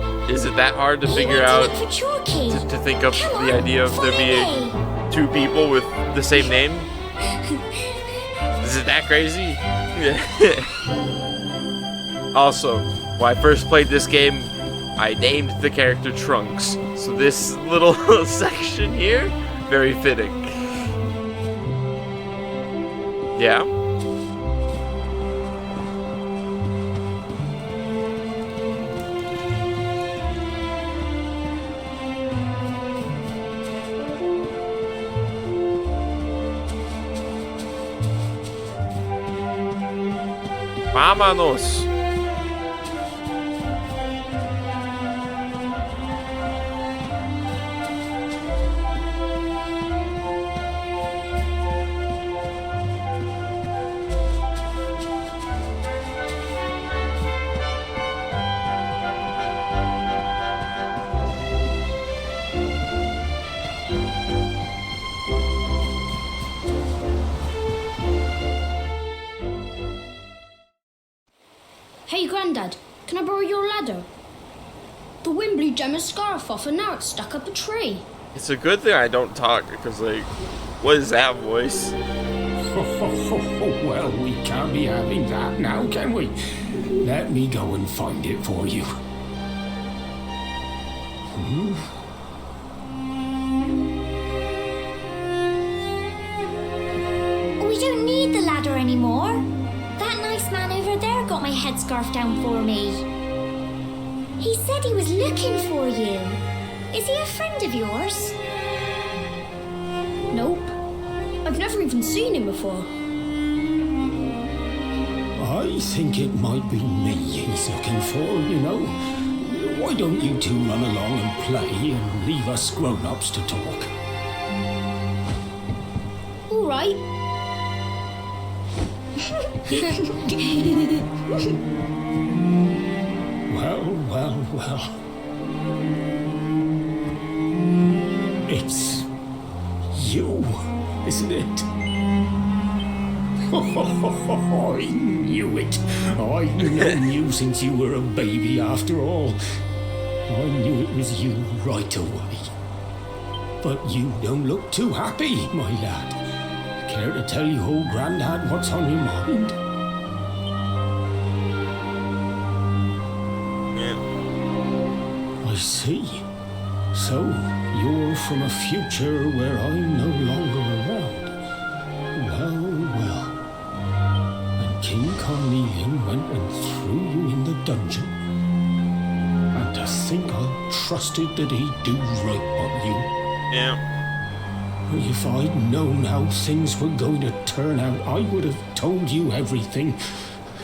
that hard to He figure went out to look for Chalky. to think up Come the on, idea of there follow being me. two people with the same name? Is it that crazy? Also, when I first played this game, I named the character Trunks. So this little section here, very fitting. Yeah? Vámonos. Hey, Grandad, can I borrow your ladder? The wind blew Gemma's scarf off and now it's stuck up a tree. It's a good thing I don't talk, because, like, what is that voice? Well, we can't be having that now, can we? Let me go and find it for you. We don't need the ladder anymore. That nice man over there got my headscarf down for me. He said he was looking for you. Is he a friend of yours? Nope. I've never even seen him before. I think it might be me he's looking for, you know. Why don't you two run along and play and leave us grown-ups to talk? All right. Well. It's you, isn't it? I knew it. I've known you since you were a baby, after all. I knew it was you right away. But you don't look too happy, my lad. Care to tell your old granddad what's on your mind? Yeah. I see. So, you're from a future where I'm no longer around. Well. And King Carnelian went and threw you in the dungeon. And to think I trusted that he'd do right by you. Yeah. If I'd known how things were going to turn out, I would have told you everything,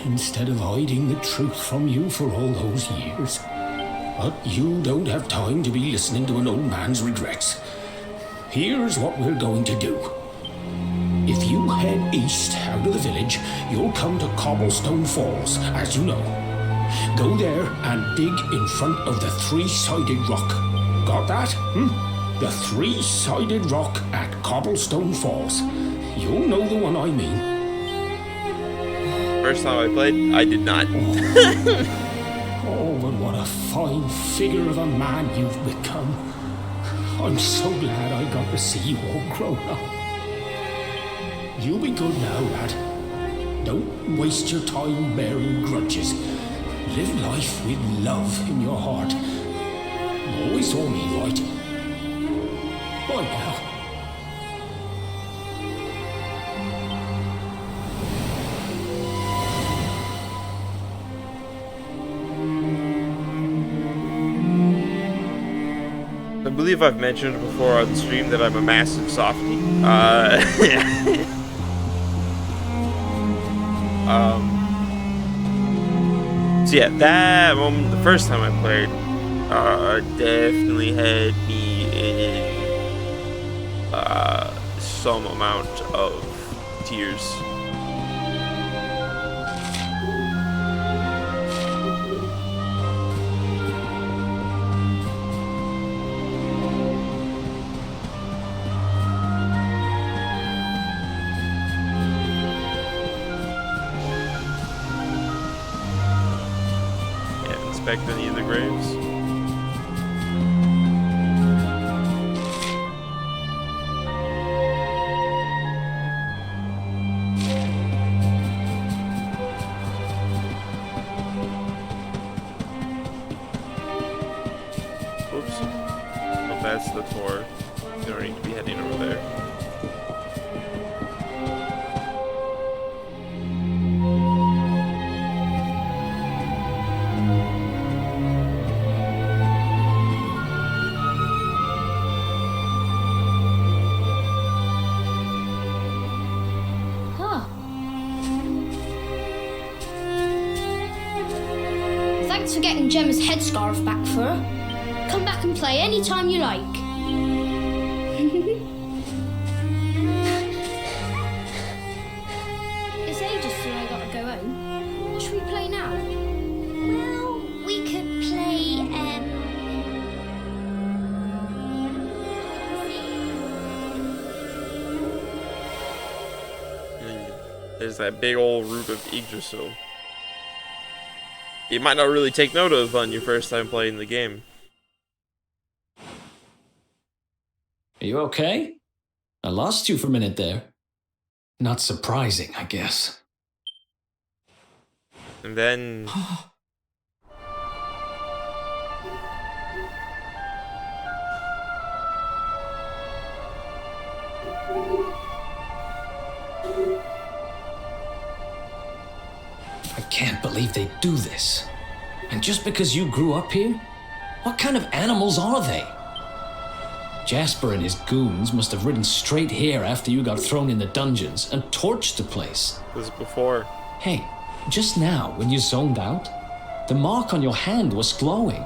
instead of hiding the truth from you for all those years. But you don't have time to be listening to an old man's regrets. Here's what we're going to do. If you head east out of the village, you'll come to Cobblestone Falls, as you know. Go there and dig in front of the three-sided rock. Got that? The three-sided rock at Cobblestone Falls. You'll know the one I mean. First time I played, I did not. Oh, but what a fine figure of a man you've become. I'm so glad I got to see you all grown up. You be good now, lad. Don't waste your time bearing grudges. Live life with love in your heart. Always saw me right. Bye now. I believe I've mentioned before on the stream that I'm a massive softie. So yeah, that moment, the first time I played, definitely had me in some amount of tears. Inspect any of the graves. Oops. Oh, that's the tour. You don't need to be heading over there. Thanks for getting Gemma's headscarf back for her. Come back and play any time you like. It's ages till I gotta go home. What should we play now? Well, we could play, There's that big old root of Yggdrasil. You might not really take note of on your first time playing the game. Are you okay? I lost you for a minute there. Not surprising, I guess. And then... I can't believe they do this. And just because you grew up here? What kind of animals are they? Jasper and his goons must have ridden straight here after you got thrown in the dungeons and torched the place. This was before. Hey, just now, when you zoned out, the mark on your hand was glowing,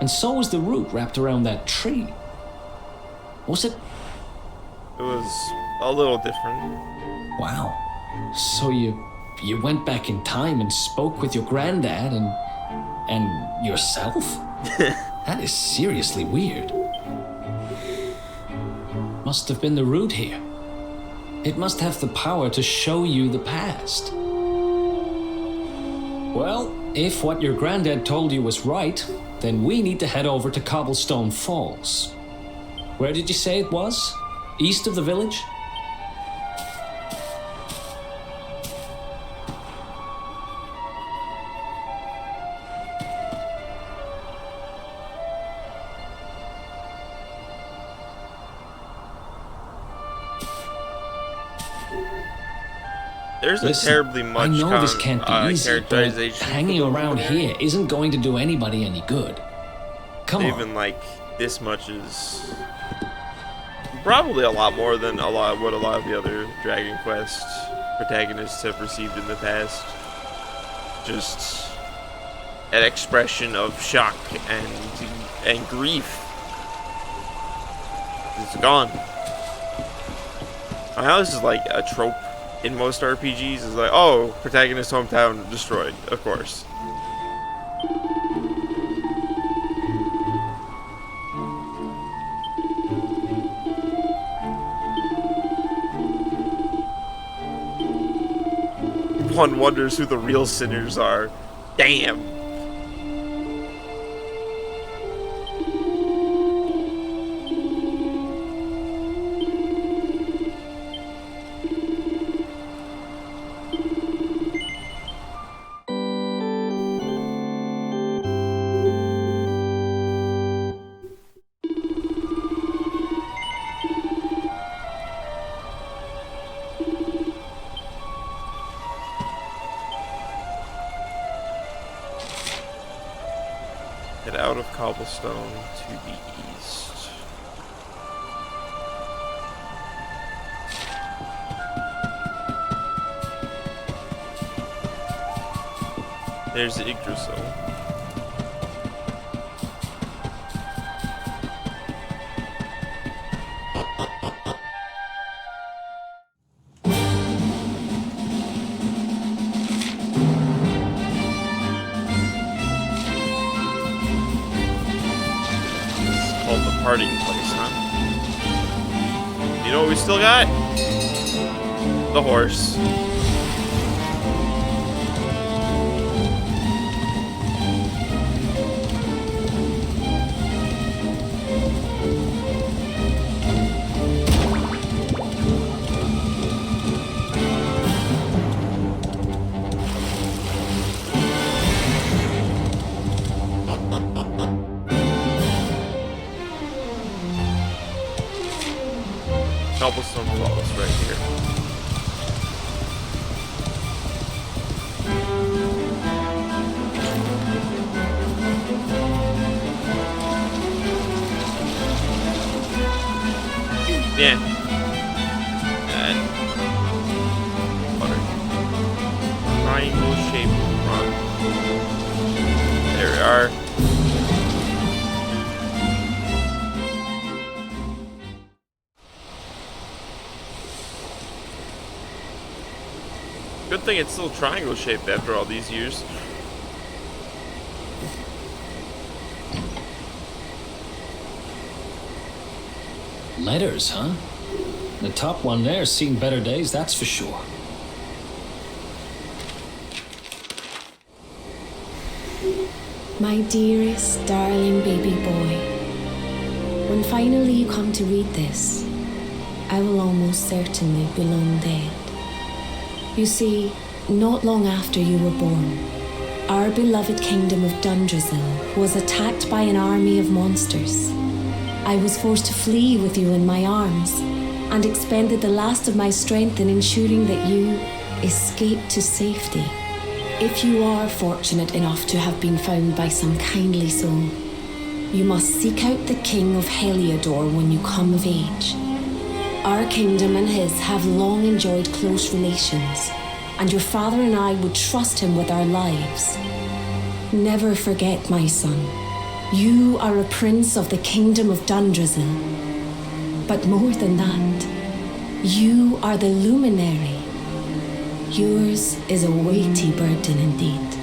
and so was the root wrapped around that tree. Was it? It was a little different. Wow. So you went back in time and spoke with your granddad and yourself? That is seriously weird. Must have been the root here. It must have the power to show you the past. Well, if what your granddad told you was right, then we need to head over to Cobblestone Falls. Where did you say it was? East of the village? There's Listen, a terribly much I know this can't be easy, but characterization. hanging around here isn't going to do anybody any good. Come on. Even like this much is probably a lot more than what a lot of the other Dragon Quest protagonists have received in the past. Just an expression of shock and grief. It's gone. I know this is like a trope in most RPGs. Is like, oh, protagonist hometown destroyed, of course. One wonders who the real sinners are. Damn. Head out of Cobblestone to the east. There's Yggdrasil. Called the parting place, huh? You know what we still got? The horse. Cobblestone Falls right here. Yeah. And butter. Triangle shaped run. There we are. Good thing it's still triangle shaped after all these years. Letters, huh? The top one there's seen better days, that's for sure. My dearest, darling baby boy, when finally you come to read this, I will almost certainly be long dead. You see, not long after you were born, our beloved kingdom of Dundrasil was attacked by an army of monsters. I was forced to flee with you in my arms and expended the last of my strength in ensuring that you escaped to safety. If you are fortunate enough to have been found by some kindly soul, you must seek out the King of Heliodor when you come of age. Our kingdom and his have long enjoyed close relations, and your father and I would trust him with our lives. Never forget, my son, you are a prince of the kingdom of Dundrasil. But more than that, you are the luminary. Yours is a weighty burden indeed.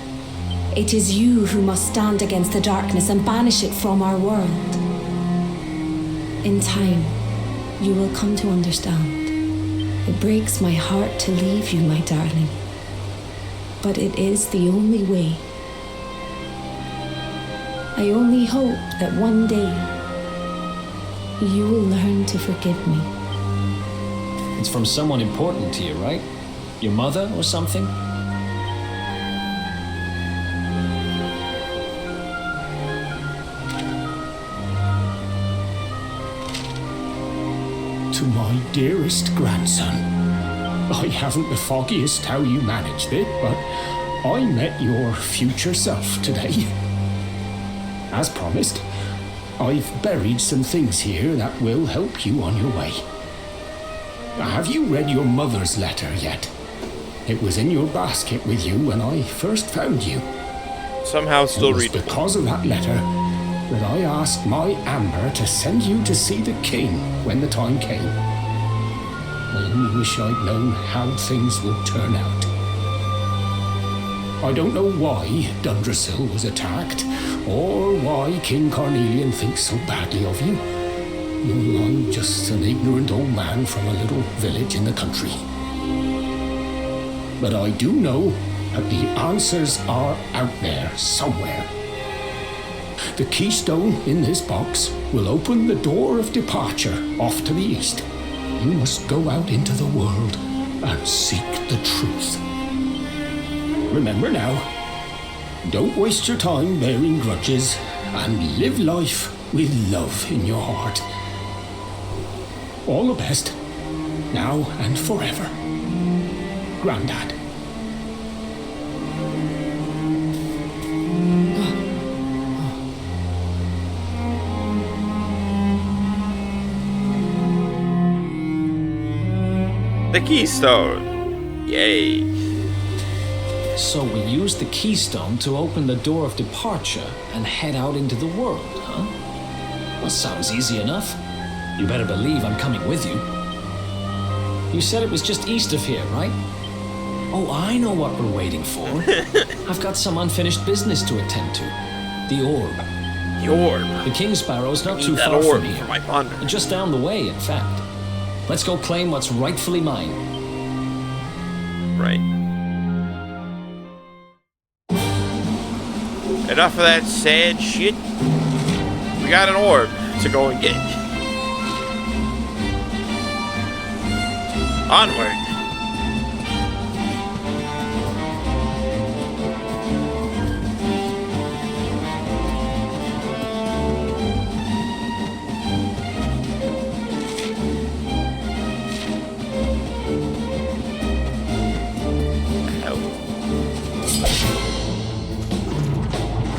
It is you who must stand against the darkness and banish it from our world. In time, you will come to understand. It breaks my heart to leave you, my darling. but it is the only way. I only hope that one day you will learn to forgive me. It's from someone important to you, right? Your mother or something? To my dearest grandson. I haven't the foggiest how you managed it, but I met your future self today. As promised, I've buried some things here that will help you on your way. Have you read your mother's letter yet? It was in your basket with you when I first found you. Somehow still It was reading. because of that letter that I asked my Amber to send you to see the king when the time came. I only wish I'd known how things would turn out. I don't know why Dundrasil was attacked, or why King Carnelian thinks so badly of you. I'm just an ignorant old man from a little village in the country. But I do know that the answers are out there somewhere. The keystone in this box will open the door of departure off to the east. You must go out into the world and seek the truth. Remember now, don't waste your time bearing grudges and live life with love in your heart. All the best, now and forever. Grandad. The keystone. Yay. So we use the keystone to open the door of departure and head out into the world, huh? Well, sounds easy enough. You better believe I'm coming with you. You said it was just east of here, right? Oh, I know what we're waiting for. I've got some unfinished business to attend to. The orb. The orb. The King Sparrow's not Need too that far orb from here. for my ponder. Just down the way, in fact. Let's go claim what's rightfully mine. Right. Enough of that sad shit. We got an orb to go and get. Onward.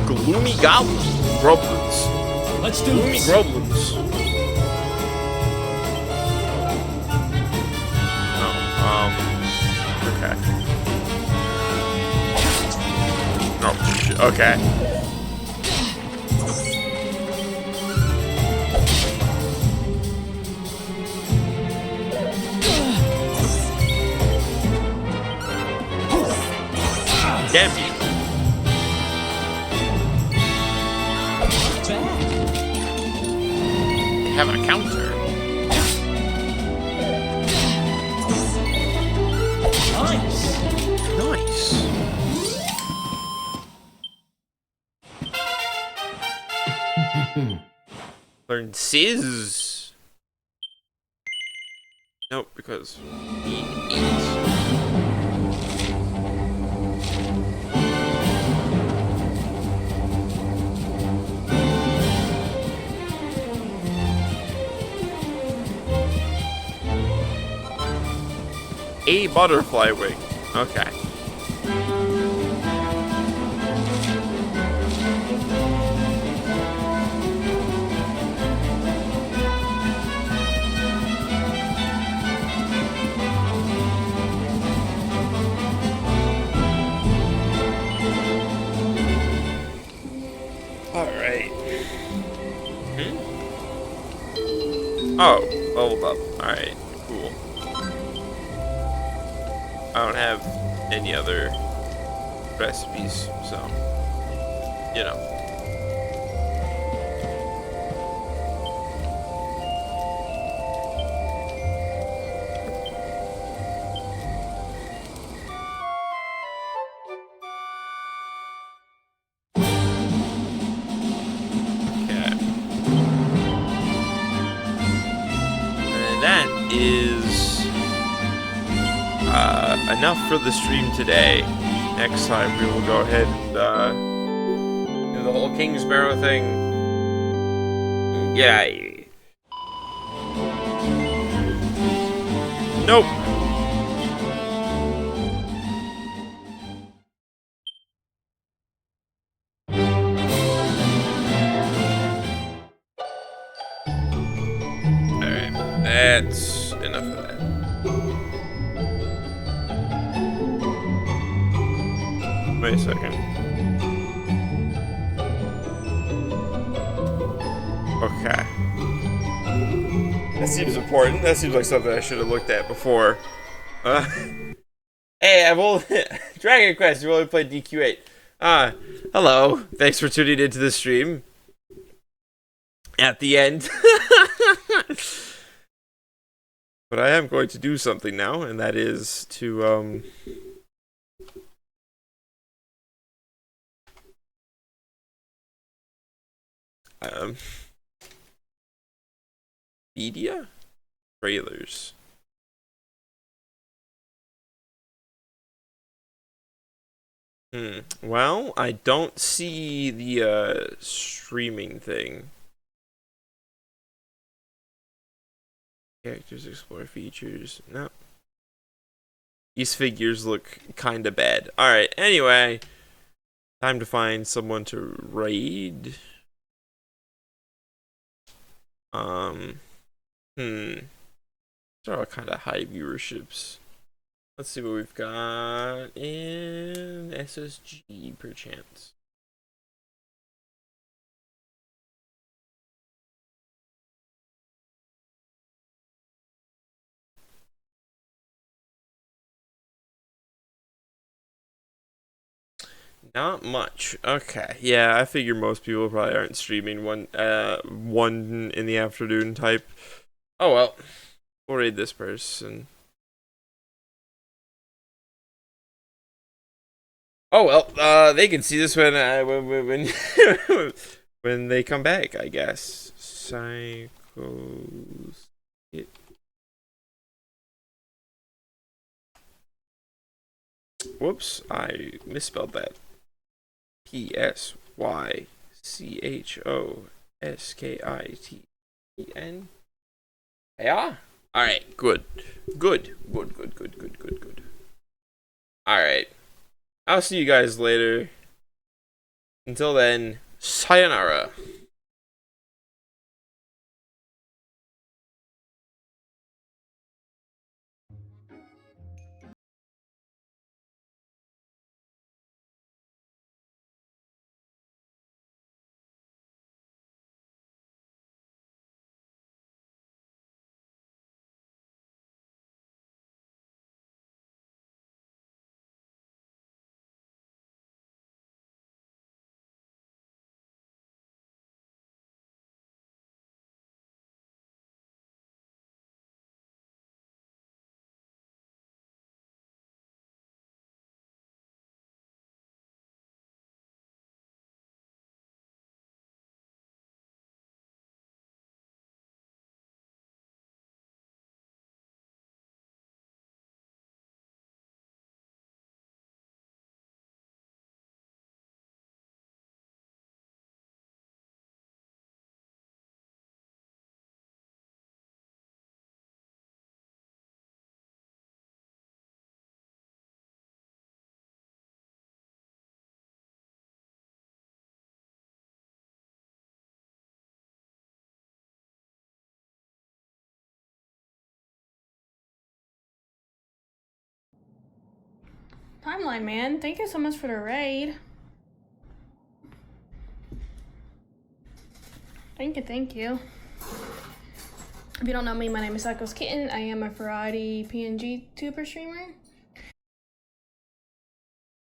Gloomy goblins. Groblins. Let's do Gloomy this. groblins. Okay. Oh, okay. Damn you. Have a counter. Nice. Nice. Learn Sizz. Nope, because need eat. A butterfly wing. Okay. Alright. Oh, leveled up. Alright, cool. I don't have any other recipes, so, you know. is enough for the stream today. Next time we will go ahead and do the whole King Sparrow thing. Yeah. Nope. Alright, that's enough of that. Wait a second. Okay. That seems important. That seems like something I should have looked at before. Hey, I've only Dragon Quest. You've only played DQ8. Hello. Thanks for tuning into the stream. At the end. But I am going to do something now, and that is to media trailers. Well, I don't see the streaming thing. Characters, explore features. No. These figures look kinda bad. Alright, anyway. Time to find someone to raid. These are all kind of high viewerships. Let's see what we've got in SSG, perchance. Not much. Okay. Yeah, I figure most people probably aren't streaming one in the afternoon type. Oh well. We'll raid this person. Oh well, they can see this when when they come back, I guess. Psychos. Whoops, I misspelled that. PSYCHOSKITEN. Yeah? Alright, good. Good. Alright. I'll see you guys later. Until then, sayonara. Timeline, man. Thank you so much for the raid. Thank you. If you don't know me, my name is Psychos Kitten. I am a variety PNG tuber streamer.